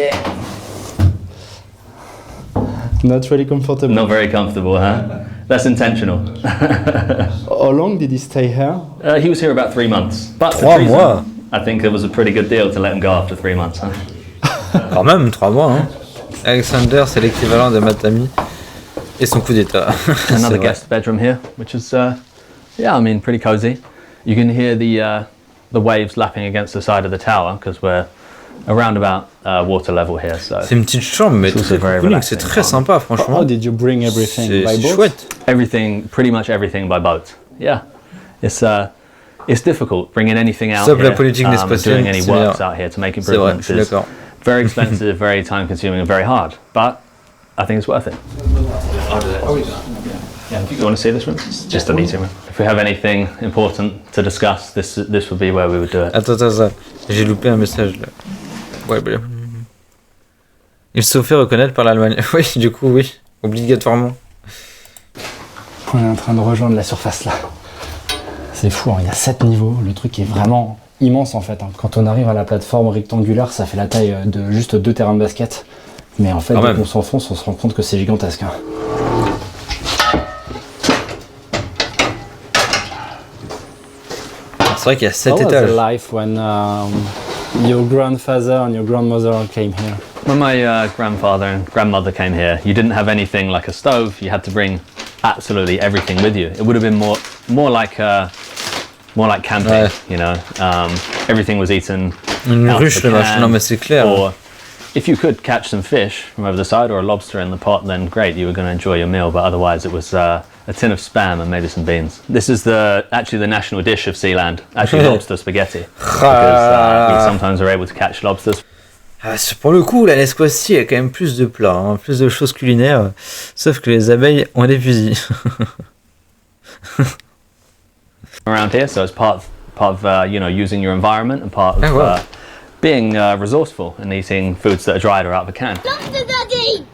Not really comfortable. Not very comfortable, huh? That's intentional. How long did he stay here? He was here about 3 months. But 3 mois. I think it was a pretty good deal to let him go after 3 months, huh? Quand même, 3 mois. Hein. Alexander, c'est l'équivalent de Matami et son coup d'état. Another guest bedroom here, which is, yeah, I mean, pretty cozy. You can hear the waves lapping against the side of the tower because we're around about water level here. So c'est une petite chambre, mais très cooling, c'est très sympa, franchement. How did you bring everything by boat? C'est chouette. Pretty much everything by boat. Yeah, it's difficult bringing anything out Sauf here. La politique doing any works out here to make improvements. C'est vrai, je suis d'accord. Very expensive, very time consuming, and very hard. But I think it's worth it. Yeah, you want to see this room? Just a meeting room. If we have anything important to discuss, this would be where we would do it. Attends, j'ai loupé un message là. Ouais, bah. Il se fait reconnaître par l'Allemagne. Oui, du coup, oui, obligatoirement. On est en train de rejoindre la surface là. C'est fou, hein. Il y a 7 niveaux, le truc est vraiment immense en fait. Hein. Quand on arrive à la plateforme rectangulaire, ça fait la taille de juste 2 terrains de basket. Mais en fait, dès qu'on s'enfonce, on se rend compte que c'est gigantesque. Hein. C'est vrai qu'il y a 7 étages. How was the life when your grandfather and your grandmother came here? When my grandfather and grandmother came here, you didn't have anything like a stove. You had to bring absolutely everything with you. It would have been more like camping, you know. Everything was eaten. Une ruche, le machin. Non, mais c'est clair. Or if you could catch some fish from over the side or a lobster in the pot, then great, you were going to enjoy your meal. But otherwise, it was a tin of spam and maybe some beans. This is actually the national dish of Sealand. Actually, lobster spaghetti, because we sometimes are able to catch lobsters. Pour le coup, la Nesquassie a quand même plus de plats, hein, plus de choses culinaires, sauf que les abeilles ont des fusils. Around here, so it's part of you know, using your environment and part of being resourceful and eating foods that are dried or out of a can. Lobster, Daddy!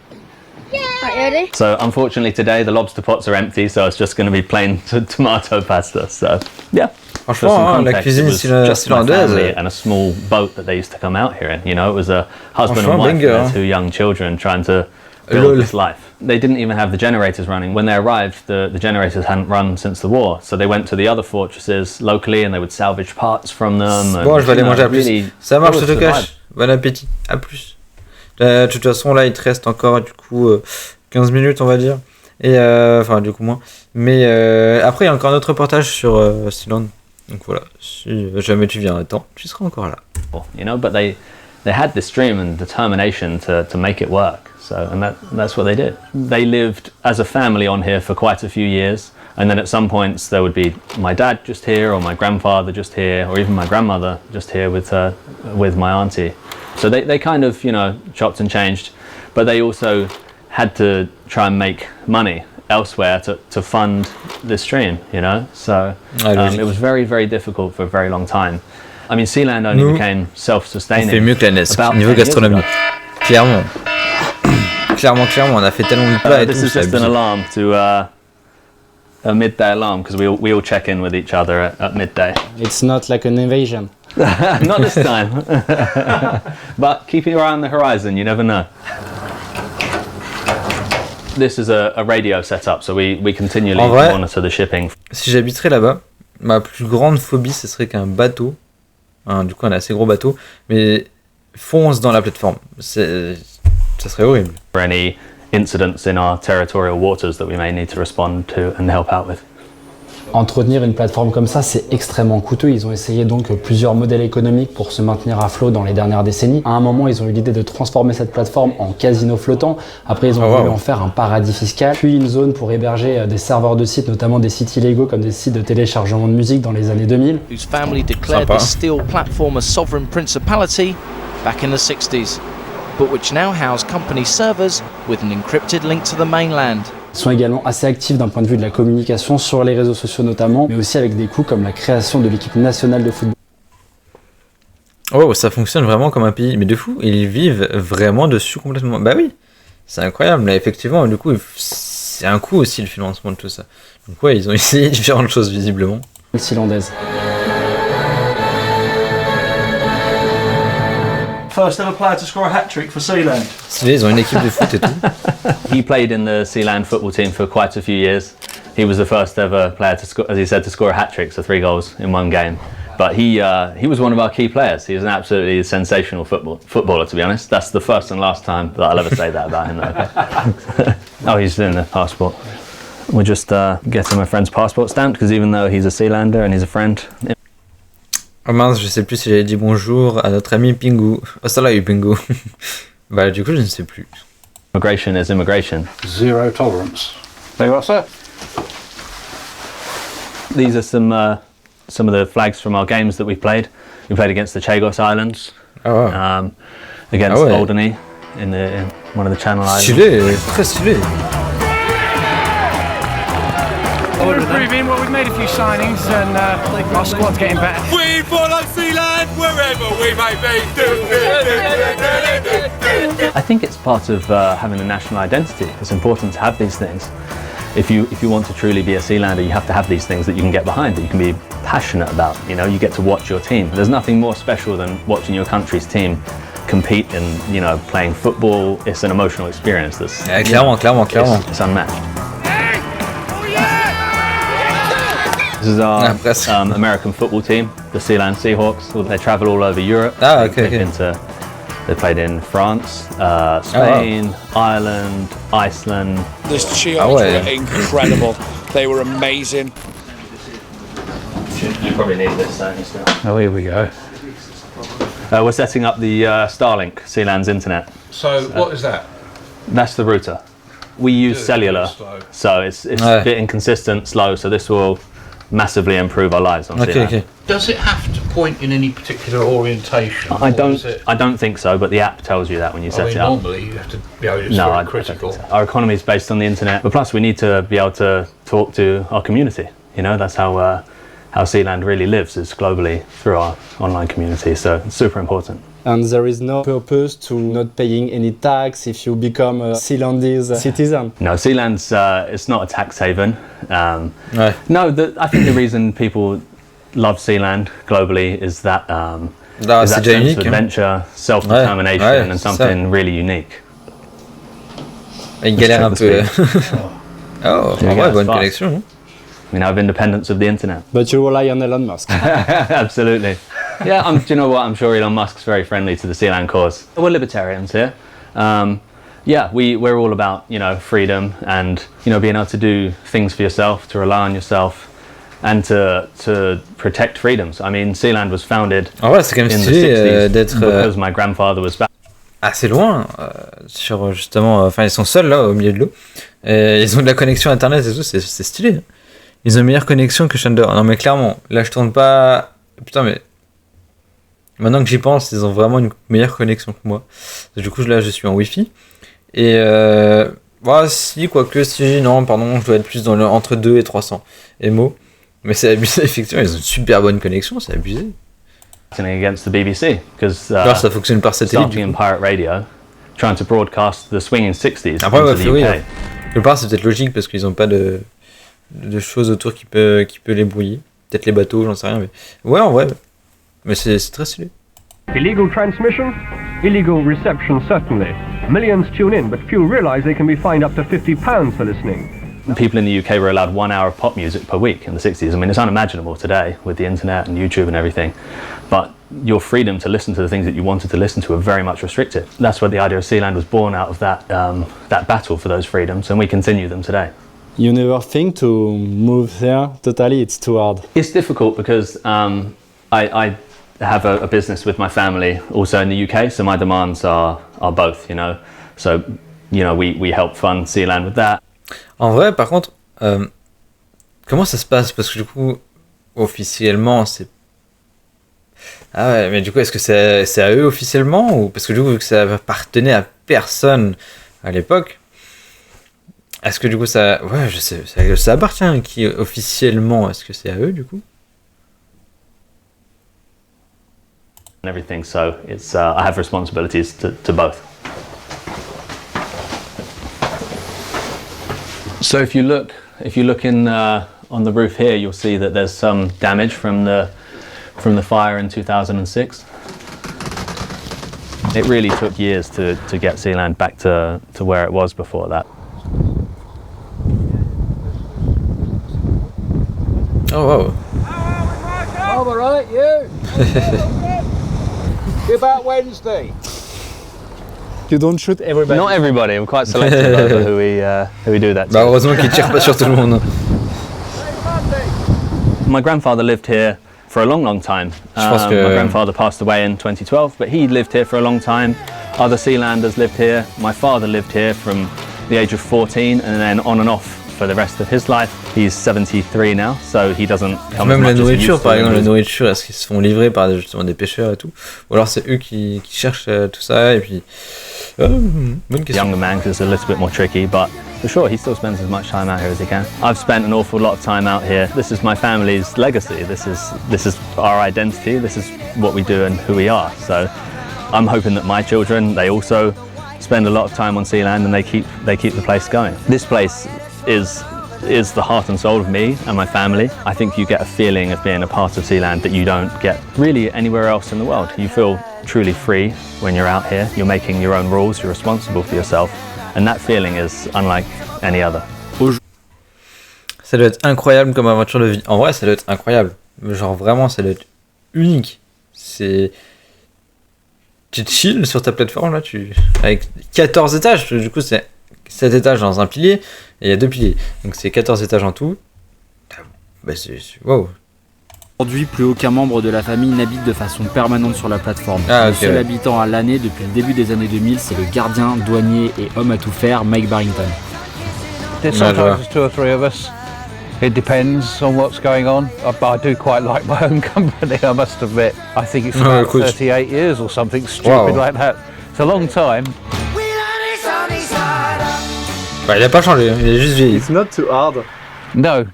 Yeah! Right, ready? So unfortunately today the lobster pots are empty, so it's just going to be plain tomato pasta. So yeah. Franchement, la cuisine zélandaise. And a small boat that they used to come out here in. You know, it was a husband and wife and their 2 young children trying to build this life. They didn't even have the generators running. When they arrived, the generators hadn't run since the war. So they went to the other fortresses locally and they would salvage parts from them. Bon, je vais aller manger à plus. Ça marche, je te cache. Bon appétit. À plus. De toute façon, là, il te reste encore, du coup, 15 minutes, on va dire. Et, enfin, du coup, moins. Mais après, il y a encore un autre reportage sur Sealand. Donc voilà, si jamais tu viens à temps, tu seras encore là. You know, but they had this dream and determination to make it work. So, and that's what they did. They lived as a family on here for quite a few years, and then at some points there would be my dad just here, or my grandfather just here, or even my grandmother just here with my auntie. So they kind of, you know, chopped and changed, but they also had to try and make money elsewhere to fund this stream, you know. So it was very, very difficult for a very long time. I mean, Sealand only became self-sustaining. On fait mieux que la NES, niveau gastronomie. Clairement, on a fait tellement de plats et tout. This is just an alarm to a midday alarm, because we all check in with each other at midday. It's not like an invasion. Not this time. But keep your eye on the horizon, you never know. This is a radio setup, so we continually monitor the shipping. Si j'habiterais là-bas, ma plus grande phobie, ce serait qu'un bateau, du coup un assez gros bateau, mais fonce dans la plateforme. Ça serait horrible. For any incidents in our territorial waters that we may need to respond to and help out with. Entretenir une plateforme comme ça, c'est extrêmement coûteux. Ils ont essayé donc plusieurs modèles économiques pour se maintenir à flot dans les dernières décennies. À un moment, ils ont eu l'idée de transformer cette plateforme en casino flottant. Après, ils ont voulu en faire un paradis fiscal, puis une zone pour héberger des serveurs de sites, notamment des sites illégaux comme des sites de téléchargement de musique dans les années 2000. Whose family declared this steel platform a sovereign principality back in the 60s, but which now house company servers with an encrypted link to the mainland. Ils sont également assez actifs d'un point de vue de la communication sur les réseaux sociaux notamment, mais aussi avec des coups comme la création de l'équipe nationale de football. Oh, ça fonctionne vraiment comme un pays, mais de fou, ils vivent vraiment dessus complètement. Bah oui, c'est incroyable, là, effectivement, du coup, c'est un coût aussi le financement de tout ça. Donc ouais, ils ont essayé différentes choses visiblement. Sealandaise. First ever player to score a hat-trick for Sealand. Ils ont une équipe de foot et tout. He played in the Sealand football team for quite a few years. He was the first ever player to score, as he said, to score a hat-trick, so 3 goals in one game. But he was one of our key players. He was an absolutely sensational footballer, to be honest. That's the first and last time that I'll ever say that about him, though. Oh, he's in the passport. We're just getting my friend's passport stamped, because even though he's a Sealander and he's a friend... Oh mince, je sais plus si j'avais dit bonjour à notre ami Pingu. Oh, ça là, il y a eu Pingu. Bah, du coup, je ne sais plus. Immigration is immigration. Zero tolerance. Very well, sir. These are some of the flags from our games that we've played. We played against the Chagos Islands, against Alderney in one of the Channel Islands. Stylé, très stylé. We're improving. Well, we've made a few signings and our squad's getting better. We follow Sealand wherever we may be. I think it's part of having a national identity. It's important to have these things. If you want to truly be a Sealander, you have to have these things that you can get behind, that you can be passionate about. You know, you get to watch your team. There's nothing more special than watching your country's team compete in, you know, playing football. It's an emotional experience that's clairement. It's unmatched. This is our American football team, the Sealand Seahawks. They travel all over Europe. They played in France, Spain, Ireland, Iceland. The Seahawks were incredible. They were amazing. You probably need this, don't you, still? Oh, here we go. We're setting up the Starlink, Sealand's internet. So what is that? That's the router. We use cellular, so it's a bit inconsistent, slow, so this will massively improve our lives on Sealand. Okay. Does it have to point in any particular orientation? I don't think so, but the app tells you that when you set it up. Normally you have to be able to, it's very critical. So. Our economy is based on the internet, but plus we need to be able to talk to our community. You know, that's how Sealand really lives, is globally through our online community, so it's super important. And there is no purpose to not paying any tax if you become a Sealandese citizen? No, Sealand's it's not a tax haven. No, I think the reason people love Sealand globally is that, is that sense of adventure, self-determination, and something really unique. Il galère un peu. Oh, bonne connexion. We now have independence of the internet. But you rely on Elon Musk. Absolutely. Yeah, do you know what? I'm sure Elon Musk's very friendly to the Sealand cause. We're libertarians here. Yeah, we're all about, you know, freedom and, you know, being able to do things for yourself, to rely on yourself, and to protect freedoms. I mean, Sealand was founded in the 60s because my grandfather was back. Assez loin, sur justement, enfin ils sont seuls là au milieu de l'eau. Ils ont de la connexion internet et tout, c'est stylé. Ils ont une meilleure connexion que Shandor. Non mais clairement, là je tourne pas. Putain mais. Maintenant que j'y pense, ils ont vraiment une meilleure connexion que moi. Du coup là je suis en Wi-Fi. Et si, quoique, si, non, pardon, je dois être plus dans le entre 2 et 300 MO. Mais c'est abusé, effectivement, ils ont une super bonne connexion, c'est abusé. Against the BBC, because ça fonctionne par satellite. Starting in pirate radio, trying to broadcast the swinging 60s après, into the UK. Oui, quelque part, c'est peut-être logique parce qu'ils n'ont pas de choses autour qui peut les brouiller. Peut-être les bateaux, j'en sais rien. Mais ouais, en vrai. Mais c'est très stylé. Illegal transmission, illegal reception certainly. Millions tune in, but few realise they can be fined up to £50 for listening. People in the UK were allowed 1 hour of pop music per week in the 60s. I mean, it's unimaginable today with the internet and YouTube and everything. But your freedom to listen to the things that you wanted to listen to are very much restricted. That's where the idea of Sealand was born out of that battle for those freedoms, and we continue them today. You never think to move there totally? It's too hard. It's difficult because I have a business with my family also in the UK, so my demands are both, you know. So, you know, we help fund Sealand with that. En vrai, par contre, comment ça se passe? Parce que du coup, officiellement, c'est... Ah ouais, mais du coup, est-ce que c'est à eux officiellement? Ou parce que du coup, vu que ça appartenait à personne à l'époque, Est-ce que du coup ça... Ouais, je sais, ça appartient à qui officiellement? Est-ce que c'est à eux du coup? And everything, so it's I have responsibilities to both. So if you look in on the roof here, you'll see that there's some damage from the fire in 2006. It really took years to get Sealand back to where it was before that. Oh wow. I'm alright, you? What about Wednesday? You don't shoot everybody. Not everybody. We're quite selective over who we do that to. Bah heureusement qu'il tire pas sur tout le monde. My grandfather lived here for a long time. My grandfather passed away in 2012, but he lived here for a long time. Other Sealanders lived here. My father lived here from the age of 14 and then on and off for the rest of his life. He's 73 now, so he doesn't come Même as la much nourriture, as he par used to. exemple, la nourriture, est-ce qu'ils se font livrer par justement des pêcheurs et tout? Ou alors c'est eux qui cherchent tout ça et puis... bonne question. Younger man, because it's a little bit more tricky, but for sure he still spends as much time out here as he can. I've spent an awful lot of time out here. This is my family's legacy. This is our identity. This is what we do and who we are. So I'm hoping that my children, they also spend a lot of time on Sealand and they keep the place going. This place is the heart and soul of me and my family. I think you get a feeling of being a part of Sealand that you don't get really anywhere else in the world. You feel truly free when you're out here. You're making your own rules, you're responsible for yourself, and that feeling is unlike any other. Ça doit être incroyable comme aventure de vie. En vrai, ça doit être incroyable. Genre vraiment, ça doit être unique. Tu chill sur ta plateforme là, avec 14 étages, du coup c'est 7 étages dans un pilier, et il y a 2 piliers. Donc c'est 14 étages en tout. Bah c'est... Wow. Aujourd'hui, plus aucun membre de la famille n'habite de façon permanente sur la plateforme. Ah, le seul habitant à l'année depuis le début des années 2000, c'est le gardien, douanier et homme à tout faire, Mike Barrington. There's sometimes 2 or 3 of us. It depends on what's going on. But I do quite like my own company, I must admit. I think it's about 38 years or something stupid like that. It's a long time. Bah, il a pas changé, il est juste vieilli. It's not too hard. No.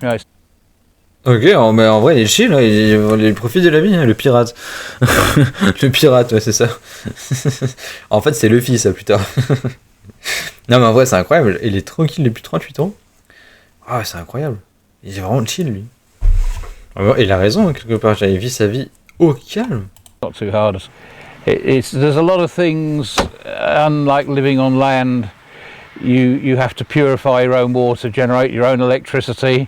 Ok, mais en vrai il est chill, hein, il profite de la vie, hein, le pirate. Le pirate, ouais, c'est ça. En fait c'est Luffy ça plus tard. Non mais en vrai c'est incroyable, il est tranquille depuis 38 ans. Ah c'est incroyable, il est vraiment chill lui. Il a raison hein, quelque part, il vit sa vie au calme. Not too hard. There's a lot of things, unlike living on land, you have to purify your own water, generate your own electricity.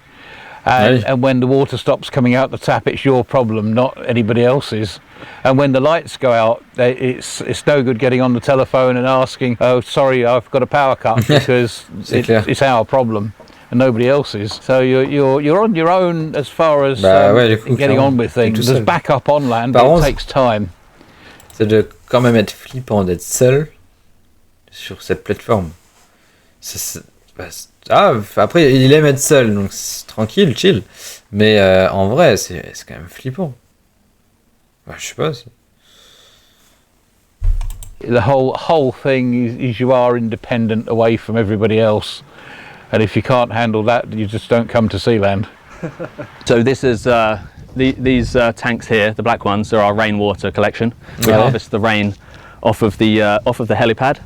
And when the water stops coming out the tap, it's your problem, not anybody else's. And when the lights go out, it's no good getting on the telephone and asking, oh, sorry, I've got a power cut, because it's our problem and nobody else's. So you're on your own as far as getting on with things. There's backup on land, but it takes time. Ça doit quand même être flippant d'être seul sur cette plateforme. Après, il aime être seul, donc c'est tranquille, chill. Mais en vrai, c'est quand même flippant. Ouais, je sais pas. The whole thing is you are independent away from everybody else. And if you can't handle that, you just don't come to Sealand. So this is... These tanks here, the black ones, are our rainwater collection. We harvest the rain off of the helipad.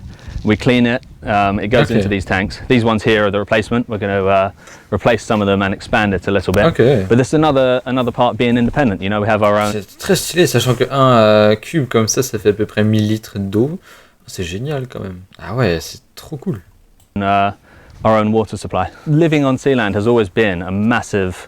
We clean it. It goes into these tanks. These ones here are the replacement. We're going to replace some of them and expand it a little bit. But this is another part being independent. You know, we have our own. C'est très stylé, sachant qu'un cube comme ça fait à peu près 1000 litres d'eau. C'est génial quand même. Ah ouais, c'est trop cool. Our own water supply. Living on Sealand has always been a massive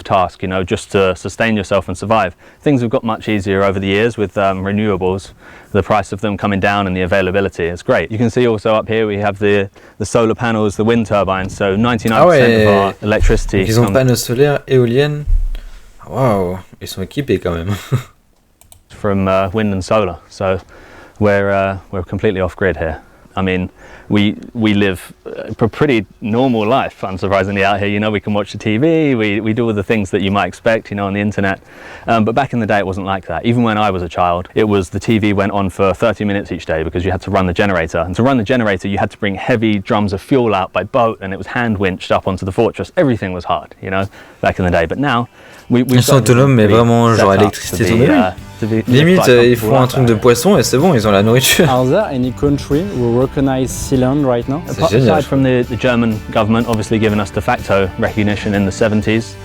task, you know, just to sustain yourself and survive. Things have got much easier over the years with renewables, the price of them coming down and the availability. It's great. You can see also up here we have the solar panels, the wind turbines, so 99% of our electricity. Ils ont panneaux solaires, éoliennes. Waouh, ils sont équipés quand même. From wind and solar, so we're completely off grid here. I mean, we live a pretty normal life, unsurprisingly, out here. You know, we can watch the TV, we do all the things that you might expect, you know, on the internet. But back in the day, it wasn't like that. Even when I was a child, it was the TV went on for 30 minutes each day because you had to run the generator. And to run the generator, you had to bring heavy drums of fuel out by boat, and it was hand winched up onto the fortress. Everything was hard, you know, back in the day. But now, ils sont autonomes, mais vraiment genre électricité tombée. Limite, ils font un truc de poisson et c'est bon, ils ont la nourriture. Are there any country who recognize Sealand right now? Aside from the German government obviously giving us de facto recognition in the 70s,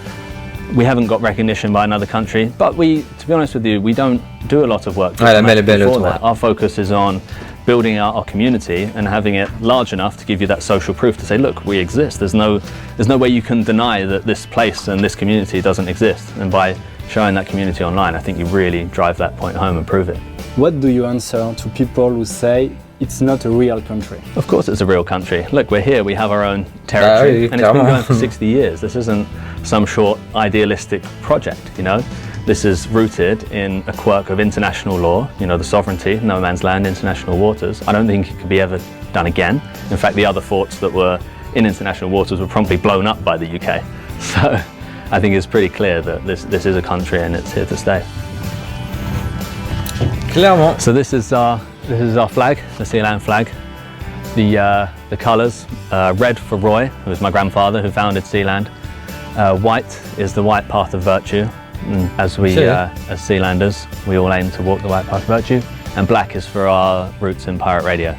we haven't got recognition by another country. But we, to be honest with you, we don't do a lot of work. La mer est belle, our focus is on building out our community and having it large enough to give you that social proof to say, look, we exist. There's no way you can deny that this place and this community doesn't exist. And by showing that community online, I think you really drive that point home and prove it. What do you answer to people who say it's not a real country? Of course it's a real country. Look, we're here, we have our own territory, and it's been going for 60 years. This isn't some short idealistic project, you know? This is rooted in a quirk of international law, you know, the sovereignty, no man's land, international waters. I don't think it could be ever done again. In fact, the other forts that were in international waters were promptly blown up by the UK. So I think it's pretty clear that this is a country and it's here to stay. Clairement. So this is our flag, the Sealand flag. The colours, red for Roy, who was my grandfather who founded Sealand. White is the white path of virtue. And as Sealanders, we all aim to walk the white path of virtue. And black is for our roots in pirate radio.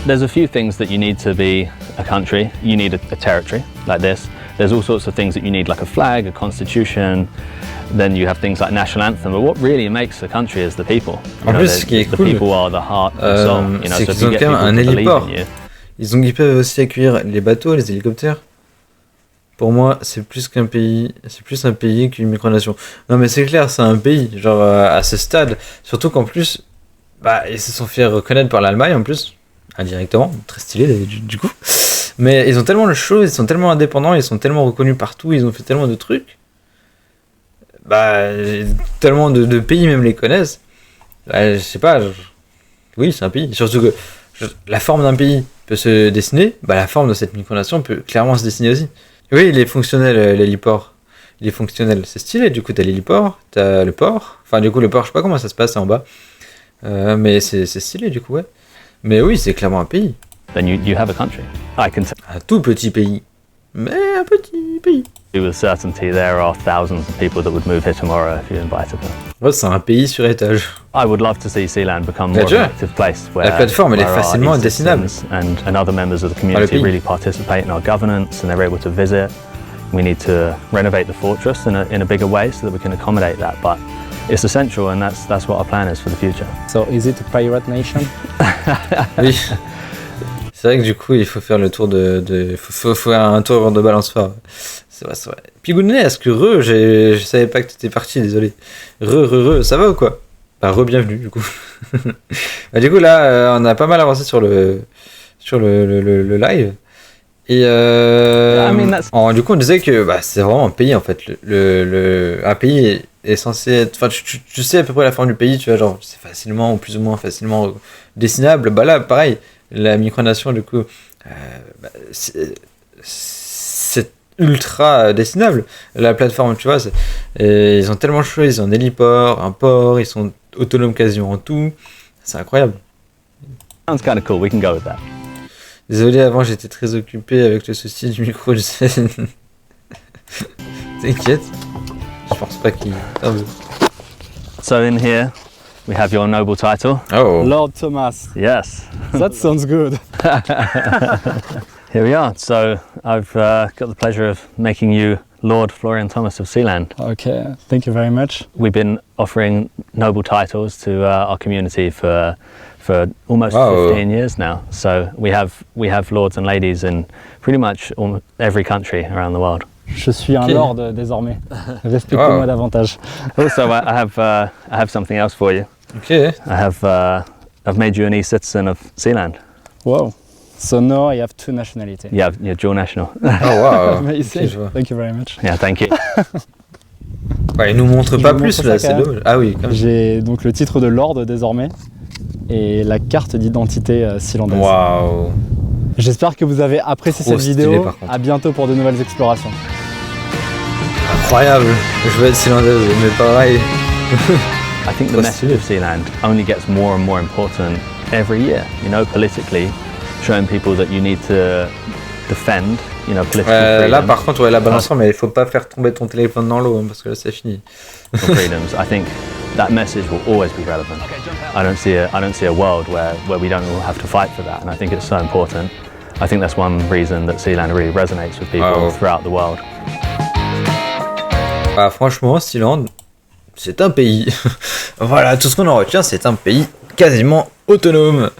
There's a few things that you need to be a country. You need a territory like this. There's all sorts of things that you need, like a flag, a constitution. Then you have things like national anthem. But what really makes a country is the people. En plus, ce qui est cool, people are the heart and soul. You know, c'est qu'ils ont quand même un héliport. Ils peuvent aussi accueillir les bateaux, les hélicoptères. Pour moi, c'est plus qu'un pays, c'est plus un pays qu'une micronation. Non mais c'est clair, c'est un pays, genre à ce stade. Surtout qu'en plus, ils se sont fait reconnaître par l'Allemagne en plus, indirectement, très stylé du coup. Mais ils ont tellement de choses, ils sont tellement indépendants, ils sont tellement reconnus partout, ils ont fait tellement de trucs. Tellement de pays même les connaissent. Je sais pas, oui c'est un pays. Surtout que la forme d'un pays peut se dessiner, la forme de cette micronation peut clairement se dessiner aussi. Oui, il est fonctionnel, l'héliport. Il est fonctionnel, c'est stylé. Du coup, t'as l'héliport, t'as le port. Enfin, du coup, le port, je sais pas comment ça se passe, c'est en bas. Mais c'est stylé, du coup, ouais. Mais oui, c'est clairement un pays. Then you have a country. Un tout petit pays. Mais un petit pays. With certainty, there are thousands of people that would move here tomorrow if you invited them. Ouais, c'est un pays sur étage. I would love to see Sealand become more an active place where la plateforme elle est facilement dessinable. And other members of the community really participate in our governance and they're able to visit. We need to renovate the fortress in a bigger way so that we can accommodate that. But it's essential and that's what our plan is for the future. So is it a pirate nation? Oui. C'est vrai que du coup il faut faire le tour faut faire un tour de Balançoire. C'est vrai. Pigounet, est-ce que je savais pas que t'étais parti, désolé. Ça va ou quoi? Re-bienvenue du coup. Du coup là, on a pas mal avancé sur le live. Et du coup on disait que c'est vraiment un pays en fait. Un pays est censé être... Enfin tu sais à peu près la forme du pays, tu vois, genre c'est facilement ou plus ou moins facilement dessinable. Là pareil, la micronation du coup c'est ultra dessinable. La plateforme, tu vois, ils ont tellement de choses, ils ont un héliport, un port, ils sont autonomes quasiment en tout. C'est incroyable. Sounds kind of cool, we can go with that. Désolé, avant j'étais très occupé avec le souci du micro, je sais. T'inquiète, je pense pas qu'il... So in here, we have your noble title. Oh. Lord Thomas. Yes. That sounds good. Here we are. So I've got the pleasure of making you Lord Florian Thomas of Sealand. Okay, thank you very much. We've been offering noble titles to our community for almost 15 years now. So we have lords and ladies in pretty much every country around the world. Je suis un lord désormais. Respectez-moi davantage. Also, I have something else for you. Okay. I've made you an e-citizen of Sealand. Wow. So now I have two nationalities. Yeah, you're dual national. Oh wow. Amazing. Okay, thank you very much. Yeah, thank you. Il nous montre pas plus là, c'est dommage. Ah oui. J'ai donc le titre de lord désormais. et la carte d'identité sealandaise. Waouh. J'espère que vous avez apprécié cette vidéo. À bientôt pour de nouvelles explorations. Incroyable. Je veux être sealandaise, mais pareil. I think the message of Sealand only gets more and more important every year. You know, politically, showing people that you need to defend, you know, political freedom. Là, par contre, la balançoire, mais il faut pas faire tomber ton téléphone dans l'eau, hein, parce que là, c'est fini. Freedoms. I think that message will always be relevant. I don't see a world where we don't all have to fight for that, and I think it's so important. I think that's one reason that Sealand really resonates with people throughout the world. Ah, franchement, Sealand, c'est un pays. Voilà, tout ce qu'on en retient, c'est un pays quasiment autonome.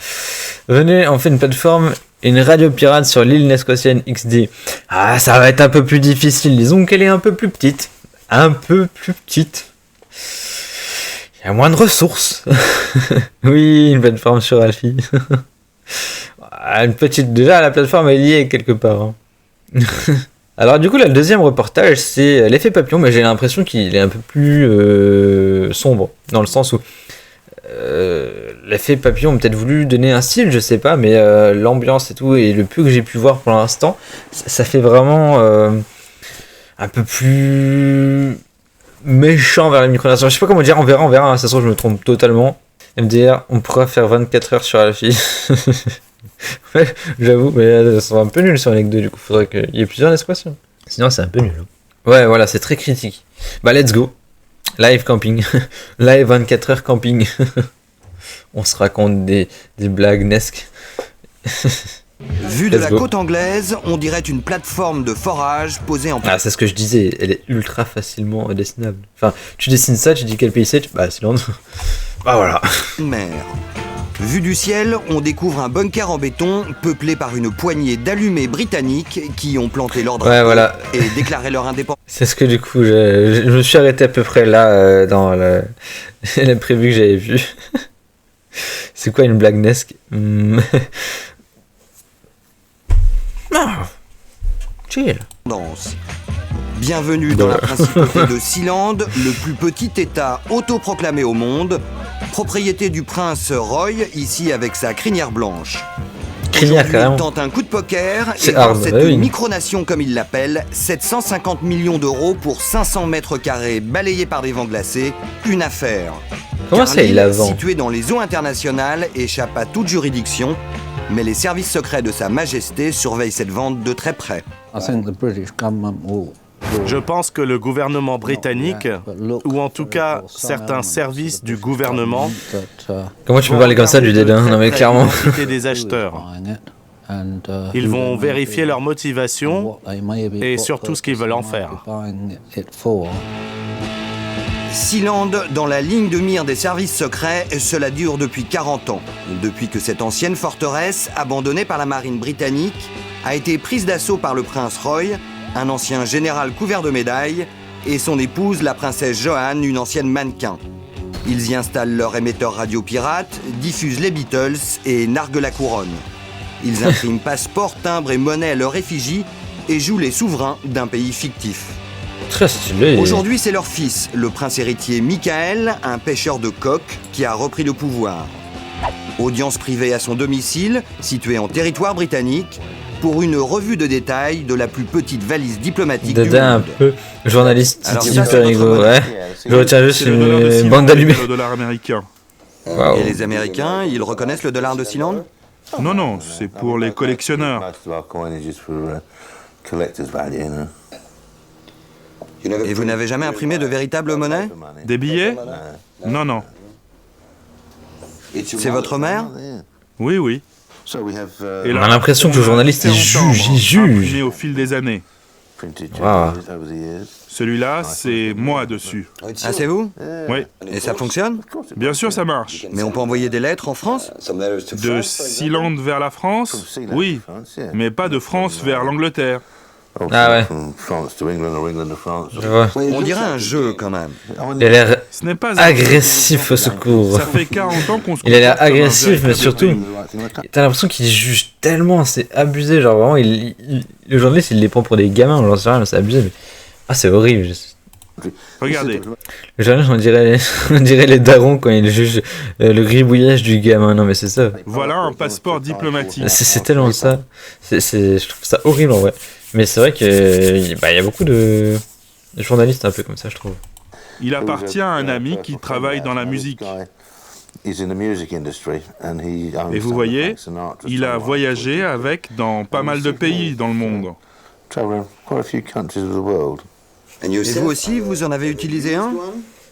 Venez, on fait une plateforme, une radio pirate sur l'île nescotienne XD. Ah, ça va être un peu plus difficile. Disons qu'elle est un peu plus petite. Un peu plus petite. Il y a moins de ressources. Oui, une plateforme sur Alfie. Une petite. Déjà, la plateforme est liée quelque part. Hein. Alors du coup, là, le deuxième reportage, c'est l'effet papillon, mais j'ai l'impression qu'il est un peu plus sombre, dans le sens où l'effet papillon a peut-être voulu donner un style, je sais pas, mais l'ambiance et tout, et le peu que j'ai pu voir pour l'instant, ça fait vraiment un peu plus méchant vers la micronation. Je sais pas comment dire, on verra, ça se trouve je me trompe totalement. MDR, on pourra faire 24 heures sur la fille. Ouais, j'avoue, mais ça sera un peu nul sur Lec 2, du coup, faudrait qu'il y ait plusieurs expressions. Sinon, c'est un peu nul. Ouais, voilà, c'est très critique. Bah, let's go. Live camping. Live 24 heures camping. On se raconte des blagues nesques. Vue de la côte anglaise, on dirait une plateforme de forage posée en... Ah, c'est ce que je disais, elle est ultra facilement dessinable. Enfin, tu dessines ça, tu dis quel pays c'est, bah, c'est Londres. Bah, voilà. Mer. Vue du ciel, on découvre un bunker en béton peuplé par une poignée d'allumés britanniques qui ont planté leur drapeau et déclaré leur indépendance. C'est ce que du coup, je me suis arrêté à peu près là dans la prévue que j'avais vue. C'est quoi une blague nesque? Chill. Bienvenue dans la principauté de Sealand, le plus petit état autoproclamé au monde, propriété du prince Roy, ici avec sa crinière blanche. Crinière, carrément. Il tente un coup de poker c'est et dans hard, cette oui. micronation, comme il l'appelle, 750 millions d'euros pour 500 mètres carrés balayés par des vents glacés, une affaire. Comment ça, il la vend? Située dans les eaux internationales, échappe à toute juridiction, mais les services secrets de Sa Majesté surveillent cette vente de très près. Je pense que le gouvernement britannique, ou en tout cas certains services du gouvernement... Comment tu peux parler comme ça du dédain? Non mais clairement. ...des acheteurs. Ils vont vérifier leur motivation et surtout ce qu'ils veulent en faire. Sealand, dans la ligne de mire des services secrets, cela dure depuis 40 ans. Depuis que cette ancienne forteresse, abandonnée par la marine britannique, a été prise d'assaut par le prince Roy, un ancien général couvert de médailles, et son épouse, la princesse Joanne, une ancienne mannequin. Ils y installent leur émetteur radio pirate, diffusent les Beatles et narguent la couronne. Ils impriment passeports, timbres et monnaies à leur effigie et jouent les souverains d'un pays fictif. Très stylé. Aujourd'hui, c'est leur fils, le prince héritier Michael, un pêcheur de coqs, qui a repris le pouvoir. Audience privée à son domicile, situé en territoire britannique, pour une revue de détails de la plus petite valise diplomatique du monde. Un peu journaliste, super rigolo, ouais. Je retiens juste une bande d'allumés. Le dollar américain. Wow. Et les Américains, ils reconnaissent le dollar de Sealand? Non, c'est pour les collectionneurs. Et vous n'avez jamais imprimé de véritable monnaie? Des billets? Non. C'est votre mère? Oui. Et on a l'impression que le journaliste il juge. Imprimé au fil des années. Wow. Celui-là, c'est moi dessus. Ah, c'est vous? Oui. Et ça fonctionne? Bien sûr, ça marche. Mais on peut envoyer des lettres en France? De Sealand vers la France? Oui, mais pas de France vers l'Angleterre. Ah ouais. Je vois. On dirait un jeu quand même. Il a l'air agressif au secours. Ça fait 40 ans qu'on se... Il a l'air agressif, mais surtout, t'as l'impression qu'il juge tellement, c'est abusé. Genre vraiment, le journaliste, il les prend pour des gamins, j'en sais rien, c'est abusé. Mais... Ah, c'est horrible. Regardez. Le journaliste, on dirait les darons quand ils jugent le gribouillage du gamin. Non mais c'est ça. Voilà un passeport diplomatique. C'est tellement ça. Je trouve ça horrible en vrai. Mais c'est vrai que y a beaucoup de journalistes un peu comme ça, je trouve. Il appartient à un ami qui travaille dans la musique. Et vous voyez, il a voyagé avec dans pas mal de pays dans le monde. Et vous aussi, vous en avez utilisé un?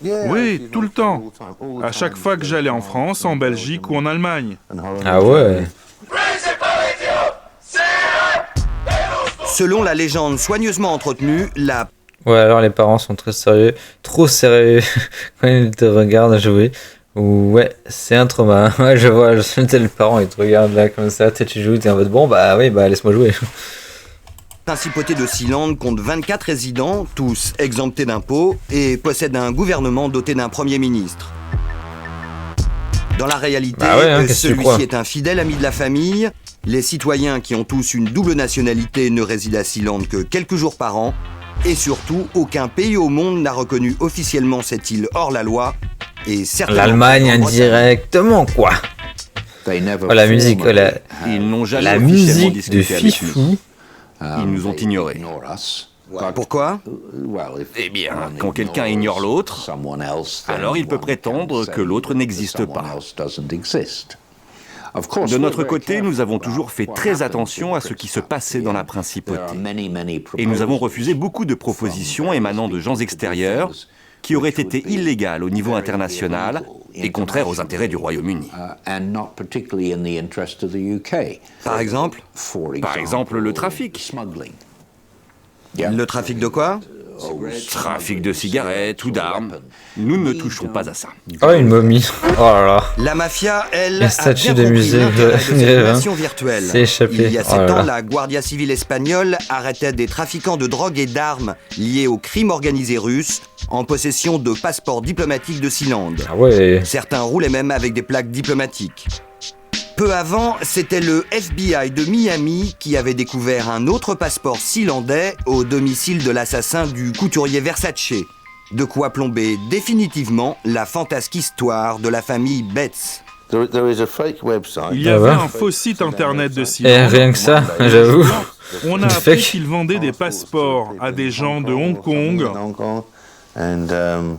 Oui, tout le temps. À chaque fois que j'allais en France, en Belgique ou en Allemagne. Ah ouais. Selon la légende soigneusement entretenue, Ouais, alors les parents sont très sérieux, trop sérieux quand ils te regardent jouer. Ouais, c'est un trauma. Ouais, je vois, le parent, il te regarde là comme ça, tu joues, t'es en mode bon, bah oui, bah laisse-moi jouer. La principauté de Sealand compte 24 résidents, tous exemptés d'impôts, et possède un gouvernement doté d'un premier ministre. Dans la réalité, celui-ci est un fidèle ami de la famille. Les citoyens qui ont tous une double nationalité ne résident à Sealand que quelques jours par an. Et surtout, aucun pays au monde n'a reconnu officiellement cette île hors la loi. Et l'Allemagne indirectement, quoi. Oh, la musique, Ils n'ont jamais la musique de Fifou. Ils nous ont ignorés. Pourquoi? Eh bien, quand quelqu'un ignore l'autre, alors il peut prétendre que l'autre n'existe pas. De notre côté, nous avons toujours fait très attention à ce qui se passait dans la principauté. Et nous avons refusé beaucoup de propositions émanant de gens extérieurs qui auraient été illégales au niveau international et contraires aux intérêts du Royaume-Uni. Par exemple? Par exemple, le trafic. Le trafic de quoi? Trafic de cigarettes ou d'armes. Nous ne touchons pas à ça. Oh, une momie. Oh là là. La mafia, elle, a bien compris l'intérêt de cette relation virtuelle. C'est échappé. Il y a 7 ans, la Guardia Civile espagnole arrêtait des trafiquants de drogue et d'armes liés au crime organisé russe en possession de passeports diplomatiques de Sealand. Ah ouais. Certains roulaient même avec des plaques diplomatiques. Peu avant, c'était le FBI de Miami qui avait découvert un autre passeport sealandais au domicile de l'assassin du couturier Versace. De quoi plomber définitivement la fantasque histoire de la famille Betts. Il y avait un faux site internet de Sealand. Et rien que ça, j'avoue. On a appris qu'ils vendaient des passeports à des gens de Hong Kong,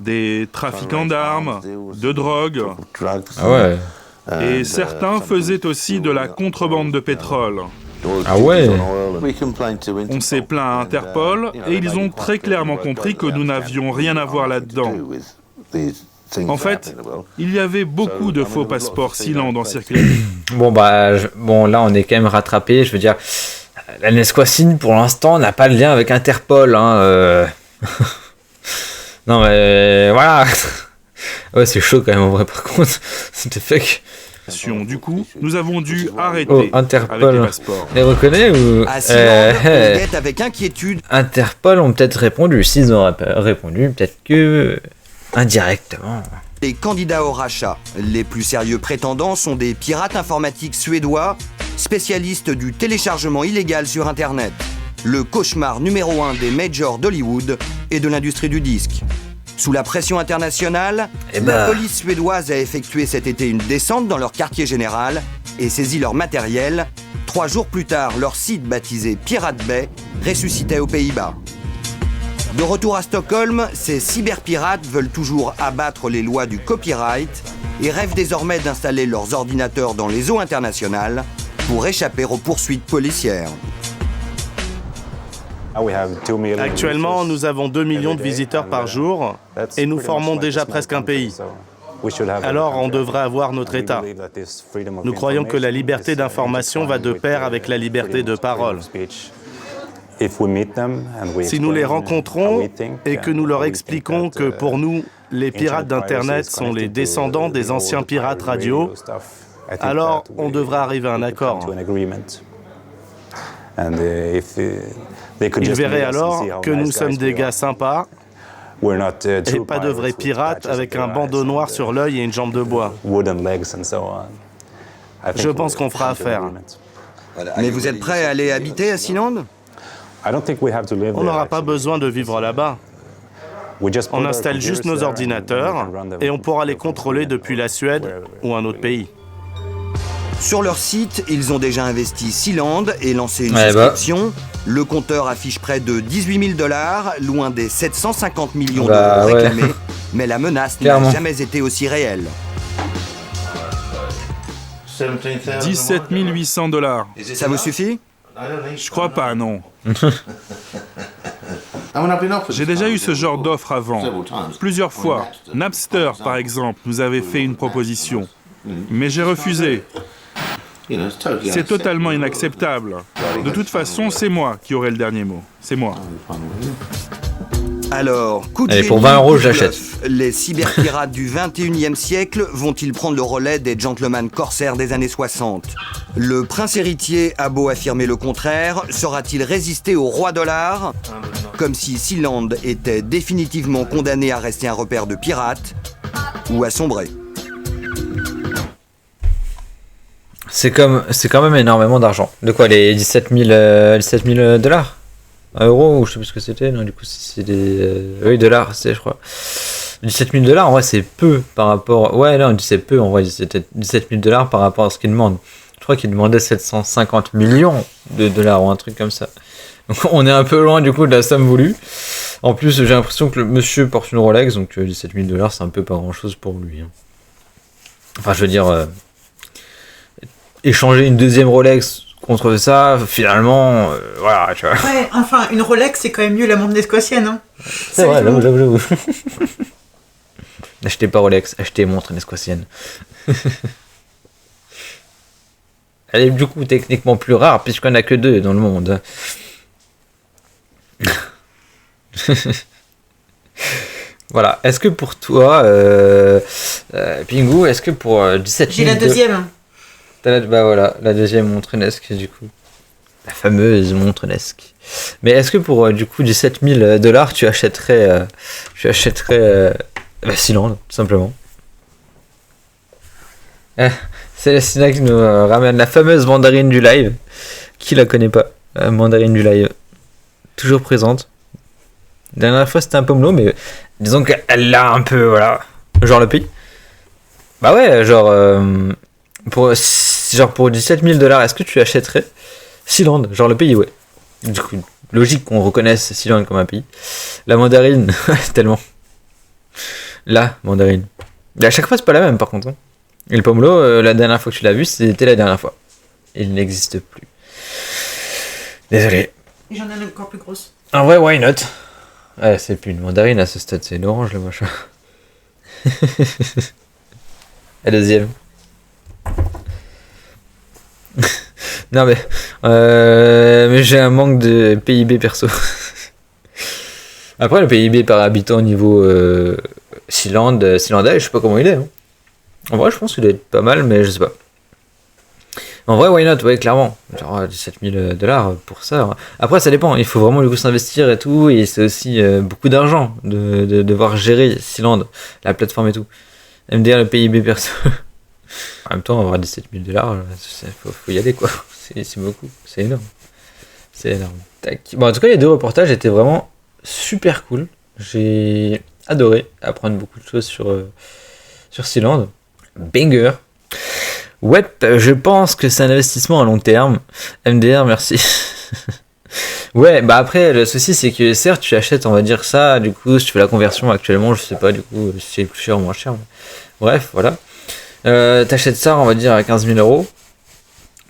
des trafiquants d'armes, de drogue. Ah ouais. Et certains faisaient aussi de la contrebande de pétrole. Ah ouais. On s'est plaint à Interpol et ils ont très clairement compris que nous n'avions rien à voir là-dedans. En fait, il y avait beaucoup de faux passeports Sealand en circulation. Bon là on est quand même rattrapé. Je veux dire, la Nesquacine pour l'instant n'a pas de lien avec Interpol. Hein, Non mais voilà. Ouais, c'est chaud quand même en vrai, par contre. C'était fake. Du coup, nous avons dû arrêter Interpol. avec les passeports. Les reconnaît ou avec inquiétude. Interpol ont peut-être répondu. S'ils ont répondu, peut-être que indirectement. Les candidats au rachat, les plus sérieux prétendants sont des pirates informatiques suédois, spécialistes du téléchargement illégal sur Internet. Le cauchemar numéro 1 des majors d'Hollywood et de l'industrie du disque. Sous la pression internationale, la police suédoise a effectué cet été une descente dans leur quartier général et saisi leur matériel. 3 jours plus tard, leur site baptisé Pirate Bay ressuscitait aux Pays-Bas. De retour à Stockholm, ces cyberpirates veulent toujours abattre les lois du copyright et rêvent désormais d'installer leurs ordinateurs dans les eaux internationales pour échapper aux poursuites policières. Actuellement, nous avons 2 millions de visiteurs par jour et nous formons déjà presque un pays. Alors, on devrait avoir notre État. Nous croyons que la liberté d'information va de pair avec la liberté de parole. Si nous les rencontrons et que nous leur expliquons que pour nous, les pirates d'Internet sont les descendants des anciens pirates radio, alors on devrait arriver à un accord. Ils verraient alors que nous sommes des gars sympas et pas de vrais pirates avec un bandeau noir sur l'œil et une jambe de bois. Je pense qu'on fera affaire. Mais vous êtes prêts à aller habiter à Sealand? On n'aura pas besoin de vivre là-bas. On installe juste nos ordinateurs et on pourra les contrôler depuis la Suède ou un autre pays. Sur leur site, ils ont déjà investi Sealand et lancé une souscription. Le compteur affiche près de 18 000 $, loin des 750 millions d'euros réclamés. Mais la menace n'a jamais été aussi réelle. 17 800 $. Ça vous suffit? Je crois pas, non. J'ai déjà eu ce genre d'offre avant, plusieurs fois. Napster, par exemple, nous avait fait une proposition, mais j'ai refusé. C'est totalement inacceptable. De toute façon, c'est moi qui aurai le dernier mot. C'est moi. Alors, coup de allez, génie, pour 20 € j'achète. Les cyberpirates du 21e siècle vont-ils prendre le relais des gentlemen corsaires des années 60? Le prince héritier a beau affirmer le contraire, saura-t-il résister au roi dollar? Comme si Sealand était définitivement condamné à rester un repère de pirates ou à sombrer. C'est quand même énormément d'argent. De quoi, les 17 000 $? Euros, ou je sais plus ce que c'était. Non, du coup, c'est des... oui, dollars, c'est, je crois. 17 000 $, en vrai, c'est peu par rapport... Ouais, non, c'est peu, en vrai, c'était 17 000 $ par rapport à ce qu'ils demandent. Je crois qu'ils demandaient 750 millions de dollars ou un truc comme ça. Donc, on est un peu loin, du coup, de la somme voulue. En plus, j'ai l'impression que le monsieur porte une Rolex, donc 17 000 $, c'est un peu pas grand-chose pour lui. Hein. Enfin, je veux dire... échanger une deuxième Rolex contre ça, finalement, voilà, tu vois. Ouais, enfin, une Rolex, c'est quand même mieux la montre nesquatienne, hein. C'est vrai, j'avoue. N'achetez pas Rolex, achetez montre nesquatienne. Elle est du coup techniquement plus rare, puisqu'on n'a que 2 dans le monde. Voilà, est-ce que pour toi, Pingu, est-ce que pour 17 000... J'ai la deuxième. Bah voilà, la deuxième montre Nesque, du coup. La fameuse montre Nesque. Mais est-ce que pour, du coup, 17 000 $, tu achèterais Sealand, tout simplement? Célestina qui nous ramène la fameuse mandarine du live. Qui la connaît pas? Mandarine du live. Toujours présente. La dernière fois, c'était un pomelo, mais disons qu'elle l'a un peu, voilà. Genre le pays. Bah ouais, pour 17 000 $, est-ce que tu achèterais Sealand, genre le pays? Ouais. Du coup, logique qu'on reconnaisse Sealand comme un pays. La mandarine, tellement. La mandarine. Et à chaque fois, c'est pas la même par contre. Hein. Et le pomelo, la dernière fois que tu l'as vu, c'était la dernière fois. Il n'existe plus. Désolé. J'en ai une encore plus grosse. En vrai, why not? Ouais, c'est plus une mandarine à ce stade, c'est une orange le machin. La deuxième. Non mais j'ai un manque de PIB perso. Après le PIB par habitant au niveau Sealandais, je sais pas comment il est. Hein. En vrai je pense qu'il doit être pas mal, mais je sais pas. En vrai why not, ouais clairement. Genre 17 000 $ pour ça. Après ça dépend, il faut vraiment du coup s'investir et tout, et c'est aussi beaucoup d'argent de devoir gérer Sealand, la plateforme et tout. MDR le PIB perso. En même temps, avoir 17 000 $, faut y aller quoi. C'est beaucoup, c'est énorme. C'est énorme. Tac. Bon, en tout cas, les 2 reportages étaient vraiment super cool. J'ai adoré apprendre beaucoup de choses sur Sealand. Banger. Ouais, je pense que c'est un investissement à long terme. MDR, merci. Ouais, bah après, le souci c'est que certes, tu achètes, on va dire ça, du coup, si tu fais la conversion actuellement, je sais pas du coup si c'est plus cher ou moins cher. Mais... Bref, voilà. T'achètes ça, on va dire, à 15 000 €.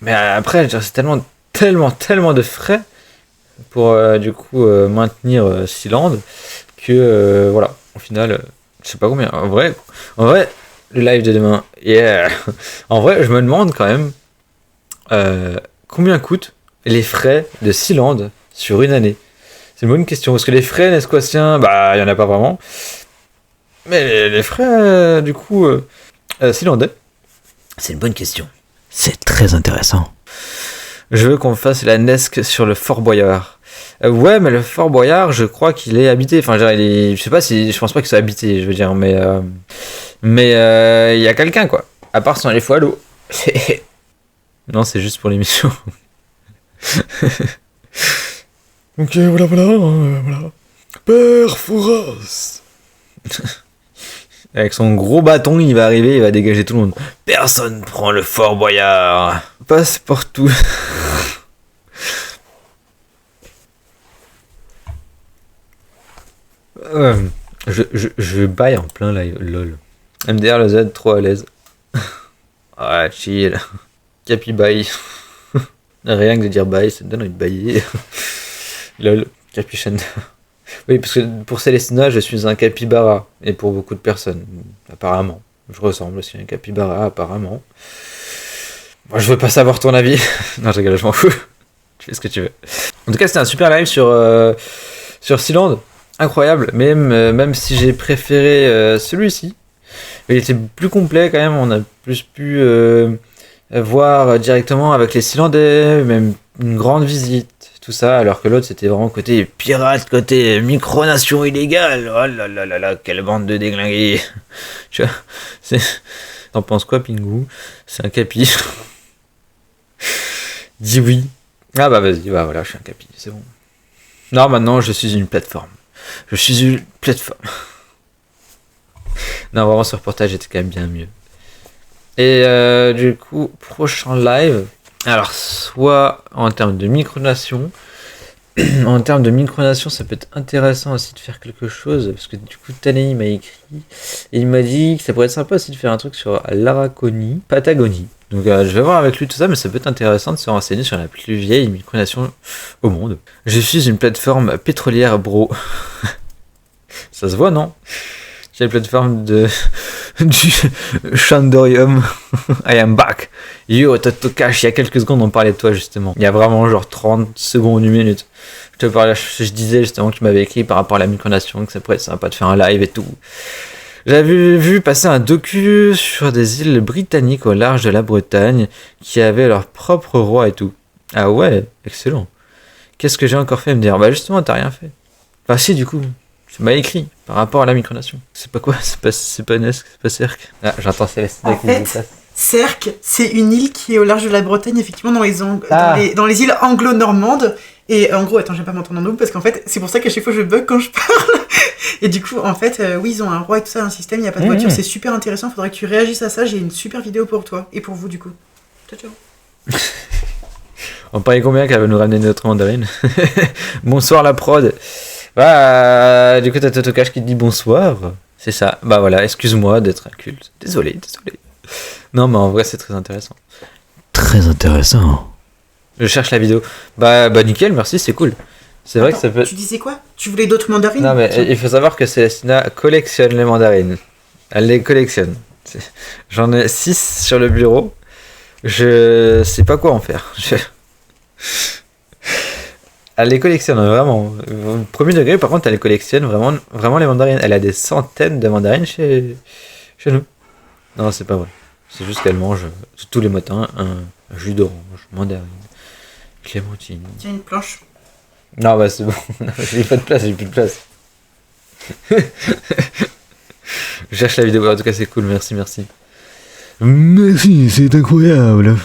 Mais après, c'est tellement de frais pour du coup maintenir Sealand que voilà, au final, je sais pas combien. En vrai, le live de demain, yeah. En vrai, je me demande quand même combien coûtent les frais de Sealand sur une année. C'est une bonne question, parce que les frais nesquatiens, bah, il y en a pas vraiment. Mais les frais, du coup, Sealandais, c'est une bonne question. C'est très intéressant. Je veux qu'on fasse la Nesque sur le Fort Boyard. Ouais, mais le Fort Boyard, je crois qu'il est habité. Enfin, je sais pas si, je pense pas qu'il soit habité, je veux dire, mais il y a quelqu'un, quoi. À part sans les fois à l'eau. Non, c'est juste pour l'émission. Donc voilà. Père Fouras. Avec son gros bâton, il va arriver, il va dégager tout le monde. Personne prend le Fort Boyard. Passe-partout. Je baille en plein live, lol. MDR le Z, trop à l'aise. Ah, chill. Capi baille. Rien que de dire baille, ça te donne envie de bailler. Lol, Capuchan. Oui, parce que pour Célestina, je suis un capybara. Et pour beaucoup de personnes, apparemment. Je ressemble aussi à un capybara, apparemment. Moi, je veux pas savoir ton avis. Non, je rigole, je m'en fous. Tu fais ce que tu veux. En tout cas, c'était un super live sur Sealand. Incroyable. Même si j'ai préféré celui-ci. Il était plus complet quand même. On a plus pu voir directement avec les Sealandais. Même une grande visite. Tout ça, alors que l'autre c'était vraiment côté pirate, côté micronation illégale. Oh là là là là, quelle bande de déglingués. Tu vois, t'en penses quoi, Pingu? C'est un capi. Dis oui. Ah bah vas-y, bah voilà, je suis un capi, c'est bon. Non, maintenant je suis une plateforme. Je suis une plateforme. Non, vraiment ce reportage était quand même bien mieux. Et du coup, prochain live. Alors, soit en termes de micronation, ça peut être intéressant aussi de faire quelque chose, parce que du coup, Tanei m'a écrit, et il m'a dit que ça pourrait être sympa aussi de faire un truc sur l'Araconie, Patagonie. Donc, je vais voir avec lui tout ça, mais ça peut être intéressant de se renseigner sur la plus vieille micronation au monde. Je suis une plateforme pétrolière, bro. Ça se voit, non? J'ai la plateforme du Chandorium. I am back. Yo, Totokash, il y a quelques secondes, on parlait de toi justement. Il y a vraiment genre 30 secondes, une minute. Je disais justement que tu m'avais écrit par rapport à la micronation, que ça pourrait être sympa de faire un live et tout. J'avais vu passer un docu sur des îles britanniques au large de la Bretagne qui avaient leur propre roi et tout. Ah ouais, excellent. Qu'est-ce que j'ai encore fait me dire? Bah justement, t'as rien fait. Enfin si, du coup. Tu m'as écrit par rapport à la micronation. C'est pas quoi? C'est pas Nesque, c'est pas Cercle. Ah, j'entends Célestina qui dit ça. Cercle, c'est une île qui est au large de la Bretagne, effectivement, dans les îles anglo-normandes. Et en gros, attends, j'aime pas m'entendre en double parce qu'en fait, c'est pour ça qu'à chaque fois je bug quand je parle. Et du coup, en fait, oui, ils ont un roi et tout ça, un système, il n'y a pas de voiture, c'est super intéressant. Faudrait que tu réagisses à ça. J'ai une super vidéo pour toi et pour vous, du coup. Ciao, ciao. On parlait combien qu'elle va nous ramener notre mandarine? Bonsoir la prod. Bah, du coup, t'as Totokash qui te dit bonsoir. C'est ça. Bah voilà, excuse-moi d'être inculte. Désolé. Non, mais en vrai, c'est très intéressant. Très intéressant. Je cherche la vidéo. Bah nickel, merci, c'est cool. C'est vrai que ça peut... Tu disais quoi? Tu voulais d'autres mandarines? Non, mais il faut savoir que Célestina collectionne les mandarines. Elle les collectionne. J'en ai 6 sur le bureau. Je sais pas quoi en faire. Elle les collectionne vraiment. Premier degré, par contre, elle les collectionne vraiment les mandarines. Elle a des centaines de mandarines chez nous. Non, c'est pas vrai. C'est juste qu'elle mange tous les matins un jus d'orange, mandarine, clémentine. Tiens, une planche. Non, bah c'est bon. J'ai pas de place, j'ai plus de place. Je cherche la vidéo. En tout cas, c'est cool. Merci. Merci, c'est incroyable.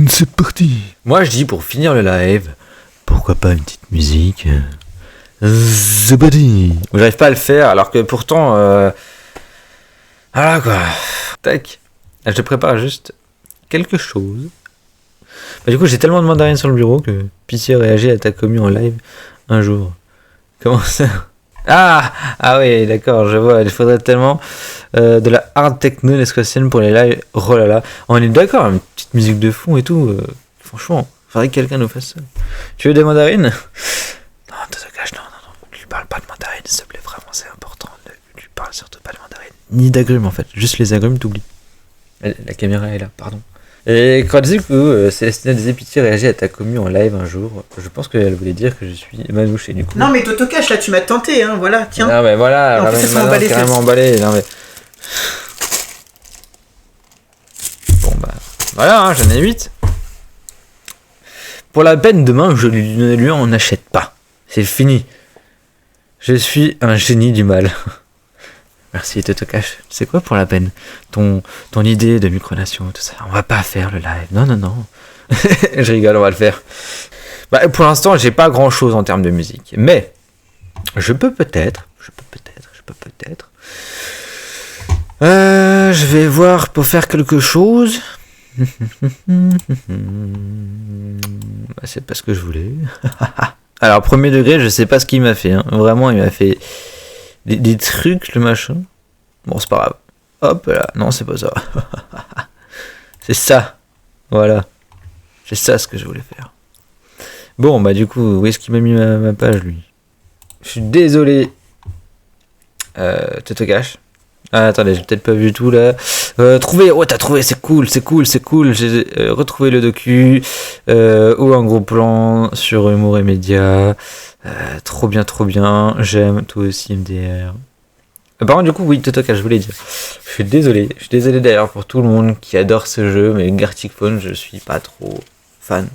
C'est parti. Moi, je dis pour finir le live, pourquoi pas une petite musique? C'est parti. J'arrive pas à le faire, alors que pourtant, voilà quoi. Tac. Je te prépare juste quelque chose. Bah, du coup, j'ai tellement de mandarines sur le bureau que Pitié réagit à ta commu en live un jour. Comment ça? Ah oui, d'accord, je vois. Il faudrait tellement de la hard techno nesquassienne pour les lives. Oh là là, on est d'accord, une petite musique de fond et tout. Franchement, faudrait que quelqu'un nous fasse ça. Tu veux des mandarines? Non, Totokash, non. Ne lui parle pas de mandarines, s'il te plaît, vraiment, c'est important. Ne lui parle surtout pas de mandarines. Ni d'agrumes, en fait. Juste les agrumes, t'oublies. La caméra est là, pardon. Et quand du coup, Célestina disait Pitié réagit à ta commu en live un jour, je pense qu'elle voulait dire que je suis manouche et du coup... Non mais Totokash, là tu m'as tenté, hein, voilà, tiens. Non mais voilà, en plus, emballé, carrément emballé, non mais... Bon bah, voilà, hein, j'en ai 8. Pour la peine, demain, je ne lui en achète pas. C'est fini. Je suis un génie du mal. Merci Totokash. Tu sais quoi pour la peine? Ton idée de micronation, tout ça. On va pas faire le live. Non. Je rigole, on va le faire. Bah, pour l'instant, j'ai pas grand chose en termes de musique. Mais Je peux peut-être. Je vais voir pour faire quelque chose. C'est pas ce que je voulais. Alors, premier degré, je sais pas ce qu'il m'a fait. Hein. Vraiment, il m'a fait des trucs, le machin. Bon, c'est pas grave. Hop là. Non, c'est pas ça. C'est ça. Voilà. C'est ça ce que je voulais faire. Bon, bah du coup, où est-ce qu'il m'a mis ma page, lui? Je suis désolé. Tu te caches. Ah, attendez, j'ai peut-être pas vu tout là. Trouver, oh t'as trouvé, c'est cool. J'ai retrouvé le docu ou un gros plan sur Humour et Média. Trop bien. J'aime, toi aussi MDR. Par contre, du coup, oui, Totoka, je voulais dire. Je suis désolé d'ailleurs pour tout le monde qui adore ce jeu, mais Gartic Phone, je suis pas trop fan.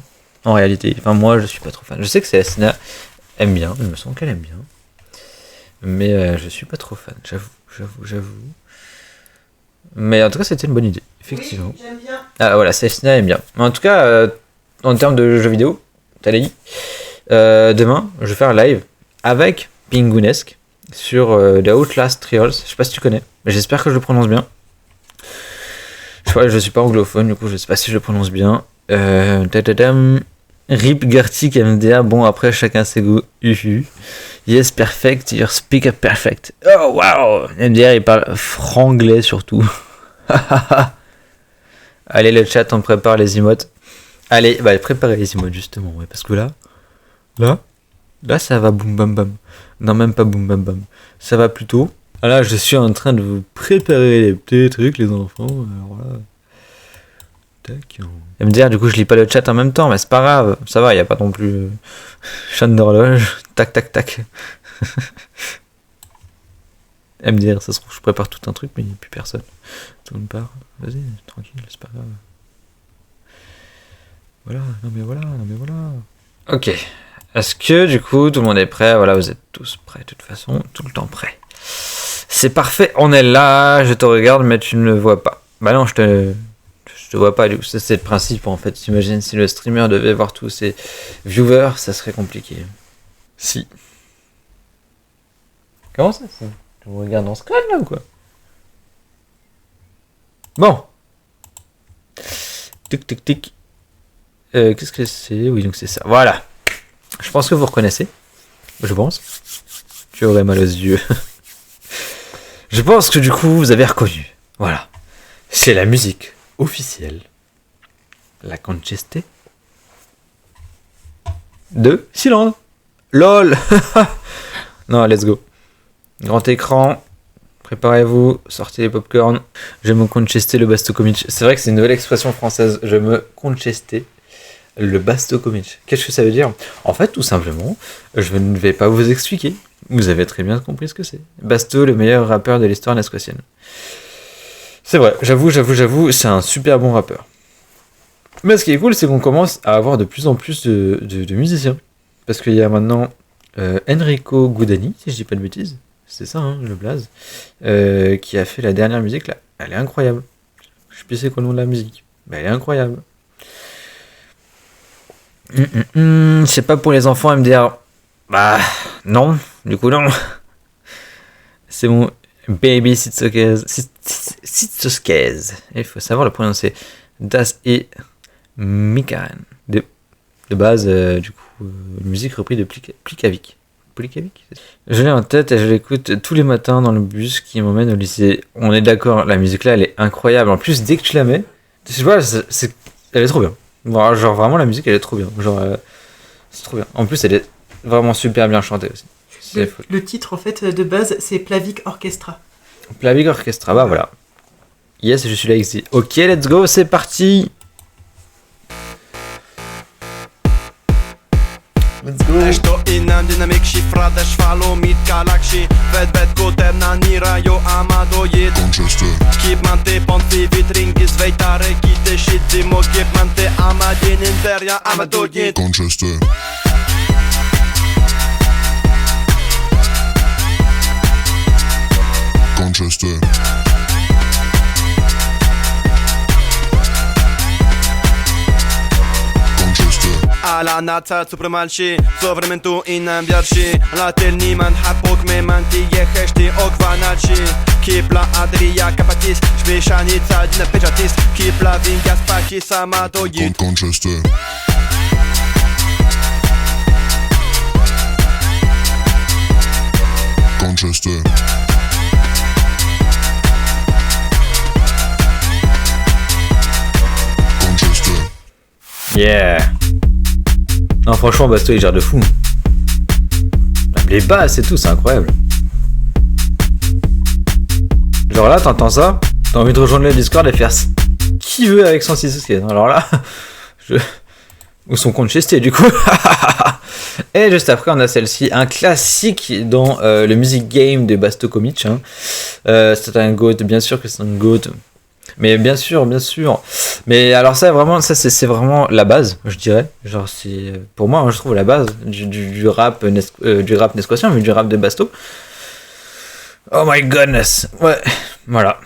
En réalité, enfin moi, je suis pas trop fan. Je sais que Cessna aime bien, il me semble qu'elle aime bien. Mais je suis pas trop fan, j'avoue. Mais en tout cas, c'était une bonne idée, effectivement. Oui, j'aime bien. Ah voilà, Cessna aime bien. Mais en tout cas, en termes de jeux vidéo, t'as dit, demain, je vais faire un live avec Pinguinesque sur The Outlast Trials. Je sais pas si tu connais, mais j'espère que je le prononce bien. Je suis pas anglophone, du coup, je sais pas si je le prononce bien. Rip Gartic MDA, bon après chacun ses goûts. Yes, perfect, your speaker perfect. Oh wow, MDR il parle franglais surtout. Allez le chat, on prépare les emotes. Allez, bah préparez les emotes justement, ouais, parce que là ça va boum bam bam. Non, même pas boum bam bam. Ça va plutôt. Là je suis en train de vous préparer les petits trucs les enfants. Voilà. MDR, du coup je lis pas le chat en même temps, mais c'est pas grave, ça va, y a pas non plus chaîne d'horloge, tac. MDR, ça se trouve, je prépare tout un truc, mais il n'y a plus personne. Tout le monde part, vas-y, tranquille, c'est pas grave. Voilà, non mais voilà. Ok, est-ce que du coup tout le monde est prêt? Voilà, vous êtes tous prêts, de toute façon, tout le temps prêt. C'est parfait, on est là, je te regarde, mais tu ne me vois pas. Bah non, je te vois pas, du coup, c'est le principe en fait. T'imagines si le streamer devait voir tous ses viewers, ça serait compliqué. Si. Comment ça? Tu me regardes dans ce crâne là ou quoi? Bon. Tic. Qu'est-ce que c'est? Oui, donc c'est ça. Voilà. Je pense que vous reconnaissez. Je pense. Tu aurais mal aux yeux. Je pense que du coup, vous avez reconnu. Voilà. C'est la musique officielle. La Concheste de Sealand. LOL. Non, let's go. Grand écran. Préparez-vous, sortez les popcorn. Je me conchester le bastocomic. C'est vrai que c'est une nouvelle expression française. Je me conchester le bastocomic. Qu'est-ce que ça veut dire? En fait, tout simplement, je ne vais pas vous expliquer. Vous avez très bien compris ce que c'est. Basto, le meilleur rappeur de l'histoire nesquatienne. C'est vrai, j'avoue, c'est un super bon rappeur. Mais ce qui est cool, c'est qu'on commence à avoir de plus en plus de musiciens. Parce qu'il y a maintenant Enrico Gudani, si je dis pas de bêtises. C'est ça, hein, le blaze. Qui a fait la dernière musique, là. Elle est incroyable. Je sais plus c'est quoi le nom de la musique. Mais elle est incroyable. C'est pas pour les enfants MDR. Bah, non. Du coup, non. C'est mon Baby Sitsoskez. Il faut savoir le prononcer. Das et Mikaran. De base, du coup, musique reprise de Plikavik. Je l'ai en tête et je l'écoute tous les matins dans le bus qui m'emmène au lycée. On est d'accord, la musique là, elle est incroyable. En plus, dès que tu la mets, tu vois, elle est trop bien. Genre vraiment, la musique, elle est trop bien. Genre, c'est trop bien. En plus, elle est vraiment super bien chantée aussi. Le titre, en fait, de base, c'est Plavik Orchestra. Plavik Orchestra, bah voilà. Yes, je suis là ici. Ok, let's go, c'est parti. Esto innan dinamik shifra dhe shfalo mit galaxy Vet koter na nira jo amado jit Kip man te pon fi vitringis vejtare kite shit Zimo kip man te amadin interja amado jit Conchester على ناتات سوبرمالشي سوفرمنتو إنام بيرشي لا تلني من حبوك ممنتي يخشتي أوكفانالشي كيبلا أدريا كاباتيس شبيشاني تادينا بيجاتيس كيبلا فينجاس باكي ساماتو يد Conchester. Conchester. Yeah. Non, franchement, Basto il gère de fou. Les basses et tout, c'est incroyable. Genre là, t'entends ça, t'as envie de rejoindre le Discord et faire qui veut avec son 6. Alors là, ou son Conchester du coup. Et juste après, on a celle-ci, un classique dans le music game de Basto Komic. Hein. C'est un GOAT, bien sûr que c'est un GOAT. Mais bien sûr. Mais alors ça c'est vraiment la base, je dirais. Genre c'est pour moi, je trouve la base du rap nesquatien, mais du rap de Basto. Oh my goodness. Ouais, voilà.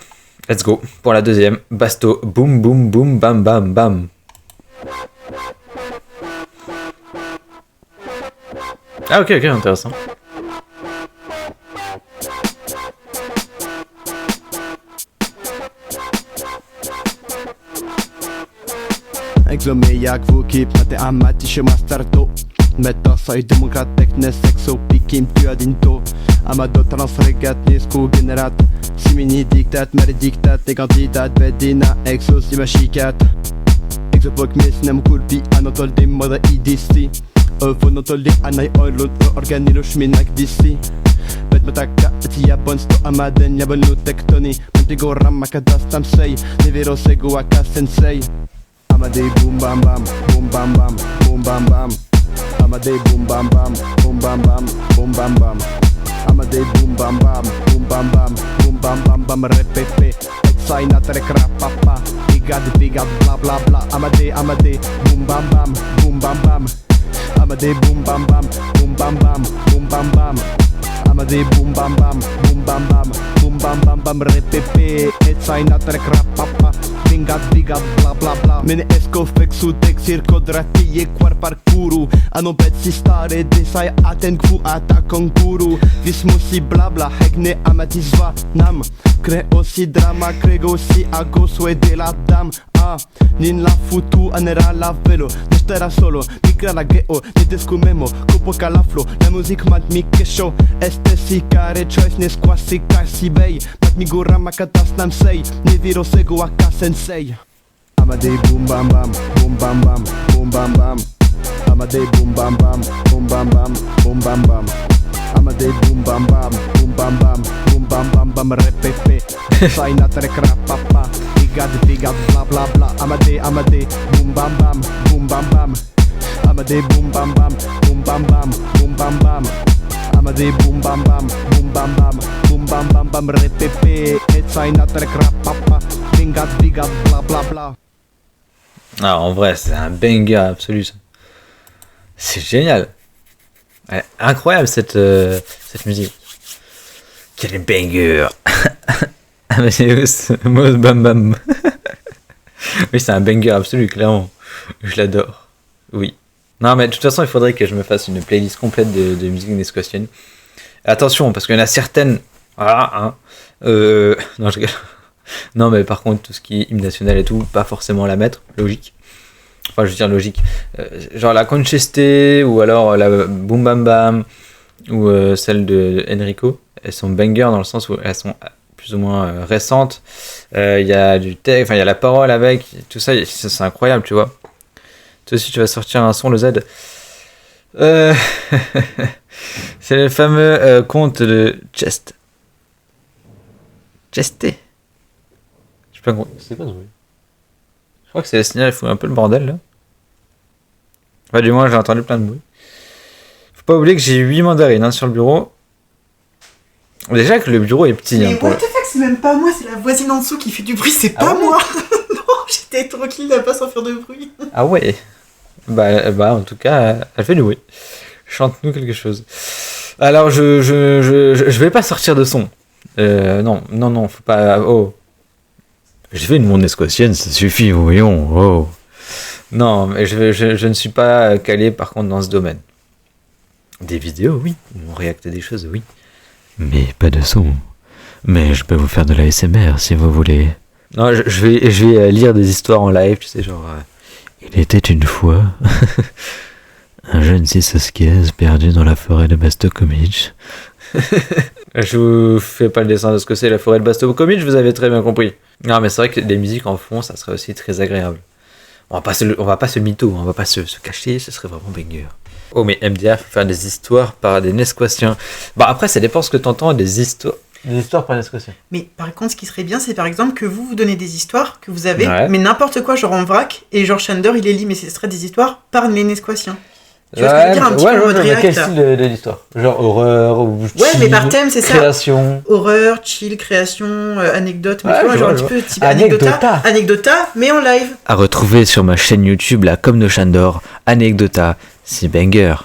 Let's go pour la deuxième. Basto, boum boum boum bam bam bam. Ah ok, intéressant. Egzomé jak vukip na te amati się mastarto Meta sai demokratek ne sexo pikim tuadinto Amado transregat nisku generat Simini diktat mer diktat te kandidat bedina exos imashikat Exopok mesnem kulpi anotol dim moda idisi Fonotol dim anay oilun organilo shminak disi Bet mataka ti japon sto amaden jabonu tektoni Mentigo ramma kadastam sei Nevero segu aka sensei Amadei boom bam bam, boom bam bam, boom bam bam. Amadei boom bam bam, boom bam bam, boom bam bam. Amadei boom bam bam, boom bam bam, boom bam bam bam. Repepe, sai na tre krapapa. Bigad bla bla bla. Amadei boom bam bam, boom bam bam. Amadei boom bam bam, boom bam bam, boom bam bam. Amadei boom bam bam, boom bam bam, boom bam bam bam. Repepe, sai na tre krapapa. Bigad bla bla bla. Mene esco fexu tek circo dratie quar parcuru. Ano pezzi stare de sai aten kvu atakon guru. Vismusi bla bla hegne amatisva nam. Creo si drama, crego si agoso e de la dam. Nin la futu anera la velo. N'estera solo, micra la geo. Ne descumemo, copo calaflo. La music mat mi kesho. Este si care choice ne squasi si bei. Mat mi gurama katas nam sei. Ne viro segu aka sensei. Amadei boom bam bam, boom bam bam, boom bam bam. Amadei boom bam bam, boom bam bam, boom bam bam. Amadei boom bam bam, boom bam bam, boom bam bam bam. Repepe, sai na tre krapapa. Bigad bla bla bla. Amadei boom bam bam, boom bam bam. Amadei boom bam bam, boom bam bam, boom bam bam. Amadei boom bam bam, boom bam bam, boom bam bam bam. Repepe, sai na tre krapapa. Bigad bla bla bla. Ah, en vrai, c'est un banger absolu. Ça. C'est génial. Ouais, incroyable cette musique. Quel banger. Amadeus, Mos Bam Bam. Oui, c'est un banger absolu, clairement. Je l'adore. Oui. Non, mais de toute façon, il faudrait que je me fasse une playlist complète de musique nesquatienne. Attention, parce qu'il y en a certaines. Voilà, hein. Non, je rigole. Non, mais par contre, tout ce qui est hymne national et tout, pas forcément la mettre, logique. Enfin, je veux dire logique. Genre la Conchester, ou alors la Boom Bam Bam, ou celle de Enrico. Elles sont banger dans le sens où elles sont plus ou moins récentes. Il y a du texte, enfin, il y a la parole avec, tout ça, c'est incroyable, tu vois. Toi aussi, tu vas sortir un son, le Z. C'est le fameux conte de Chesté. C'est pas ce bruit. Je crois que c'est le signal, il fout un peu le bordel là. Enfin, du moins, j'ai entendu plein de bruit. Faut pas oublier que j'ai 8 mandarines sur le bureau. Déjà que le bureau est petit. Mais what the fuck, c'est même pas moi, c'est la voisine en dessous qui fait du bruit, c'est pas moi. Non, j'étais tranquille à pas sans faire de bruit. Ah ouais. Bah en tout cas, elle fait du bruit. Chante-nous quelque chose. Alors, je vais pas sortir de son. Non, faut pas. Oh. J'ai fait une monde nesquatienne, ça suffit, voyons. Oh. Non, mais je ne suis pas calé par contre dans ce domaine. Des vidéos, oui. On réacte des choses, oui. Mais pas de son. Mais je peux vous faire de la ASMR si vous voulez. Non, je vais lire des histoires en live, tu sais, genre... Il était une fois un jeune Sisosquez perdu dans la forêt de Bastokomich. Je vous fais pas le dessin de ce que c'est la forêt de Bastokomich, vous avez très bien compris. Non, mais c'est vrai que des musiques en fond, ça serait aussi très agréable. On va pas se mytho, on va pas se cacher, ce serait vraiment banger. Oh, mais MDR, faut faire des histoires par des Nesquatiens. Bah après, ça dépend ce que t'entends, des histoires par Nesquatiens. Mais par contre, ce qui serait bien, c'est par exemple que vous donnez des histoires que vous avez, mais n'importe quoi, genre en vrac, et genre Shander, il les lit, mais ce serait des histoires par les Nesquatiens. Tu vois ce que je veux dire, un petit peu en mode React. Quel style de l'histoire? Genre horreur ou chill, mais par thème, c'est création. Ça. Horreur, chill, création, anecdote, mais tu vois, genre un petit peu type anecdota, mais en live. À retrouver sur ma chaîne YouTube, là, comme de Shander, Anecdota, c'est banger.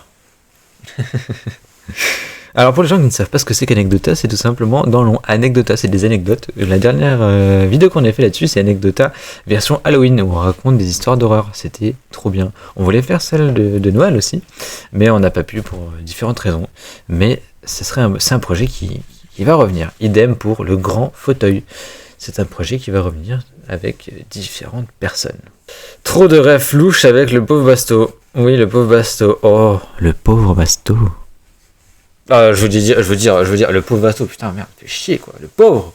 Alors pour les gens qui ne savent pas ce que c'est qu'Anecdota, c'est tout simplement dans le nom. Anecdota, c'est des anecdotes. La dernière vidéo qu'on a fait là-dessus, c'est Anecdota version Halloween, où on raconte des histoires d'horreur. C'était trop bien. On voulait faire celle de Noël aussi, mais on n'a pas pu pour différentes raisons. Mais c'est un projet qui va revenir. Idem pour le grand fauteuil. C'est un projet qui va revenir avec différentes personnes. Trop de rêves louches avec le pauvre Basto. Oui, le pauvre Basto. Oh, le pauvre Basto. Ah, je veux dire, le pauvre Basto, putain, merde, fais chier, quoi, le pauvre.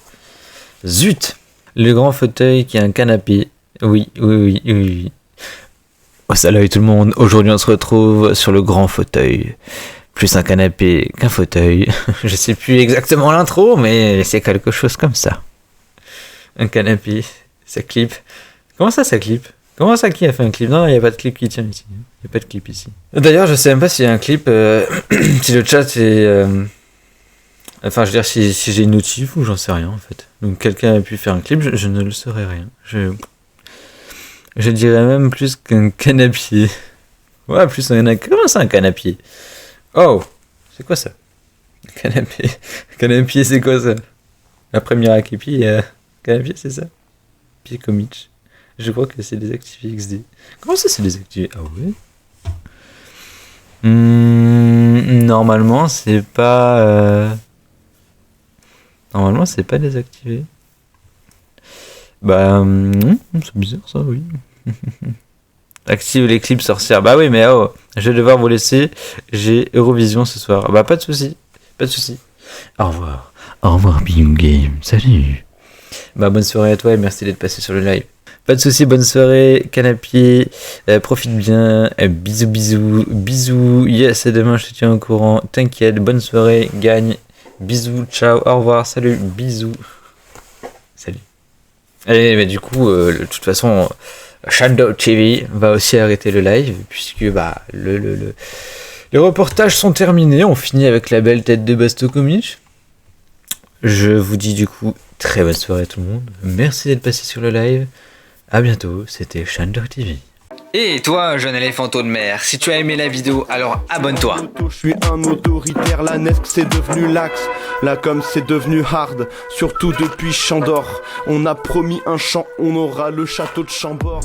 Zut. Le grand fauteuil qui a un canapé. Oui. Oh, salut tout le monde, aujourd'hui on se retrouve sur le grand fauteuil. Plus un canapé qu'un fauteuil. Je sais plus exactement l'intro, mais c'est quelque chose comme ça. Un canapé, ça clip. Comment ça clip? Comment ça, qui a fait un clip? Non, il n'y a pas de clip qui tient ici. Il n'y a pas de clip ici. D'ailleurs, je sais même pas s'il y a un clip, si le chat est... Enfin, je veux dire, si j'ai une notif ou j'en sais rien, en fait. Donc, quelqu'un a pu faire un clip, je ne le saurais rien. Je dirais même plus qu'un canapé. Ouais, plus un... Comment ça, un canapé? Oh, c'est quoi ça? Canapé. Canapé, c'est quoi ça? Après Mirakepi, canapé, c'est ça? Pied comique. Je crois que c'est désactivé XD. Comment ça c'est désactivé? Ah ouais? Normalement c'est pas... Normalement c'est pas désactivé. Bah... c'est bizarre ça, oui. Active les clips sorcières. Bah oui mais oh, je vais devoir vous laisser. J'ai Eurovision ce soir. Bah pas de soucis. Pas de soucis. Au revoir. Au revoir Bing Game. Salut. Bah bonne soirée à toi et merci d'être passé sur le live. Pas de soucis, bonne soirée, Canapier, profite bien, bisous, yes, et demain je te tiens au courant, t'inquiète, bonne soirée, gagne, bisous, ciao, au revoir, salut, bisous, salut. Allez, mais du coup, de toute façon, Shander TV va aussi arrêter le live, puisque bah, les reportages sont terminés, on finit avec la belle tête de Bastokomich. Je vous dis du coup, très bonne soirée à tout le monde, merci d'être passé sur le live. A bientôt, c'était Shander TV. Et toi, jeune éléphanteau de mer, si tu as aimé la vidéo, alors abonne-toi. Je suis un autoritaire, la Nesque c'est devenu l'axe. La com c'est devenu hard, surtout depuis Chandor. On a promis un champ, on aura le château de Chambord.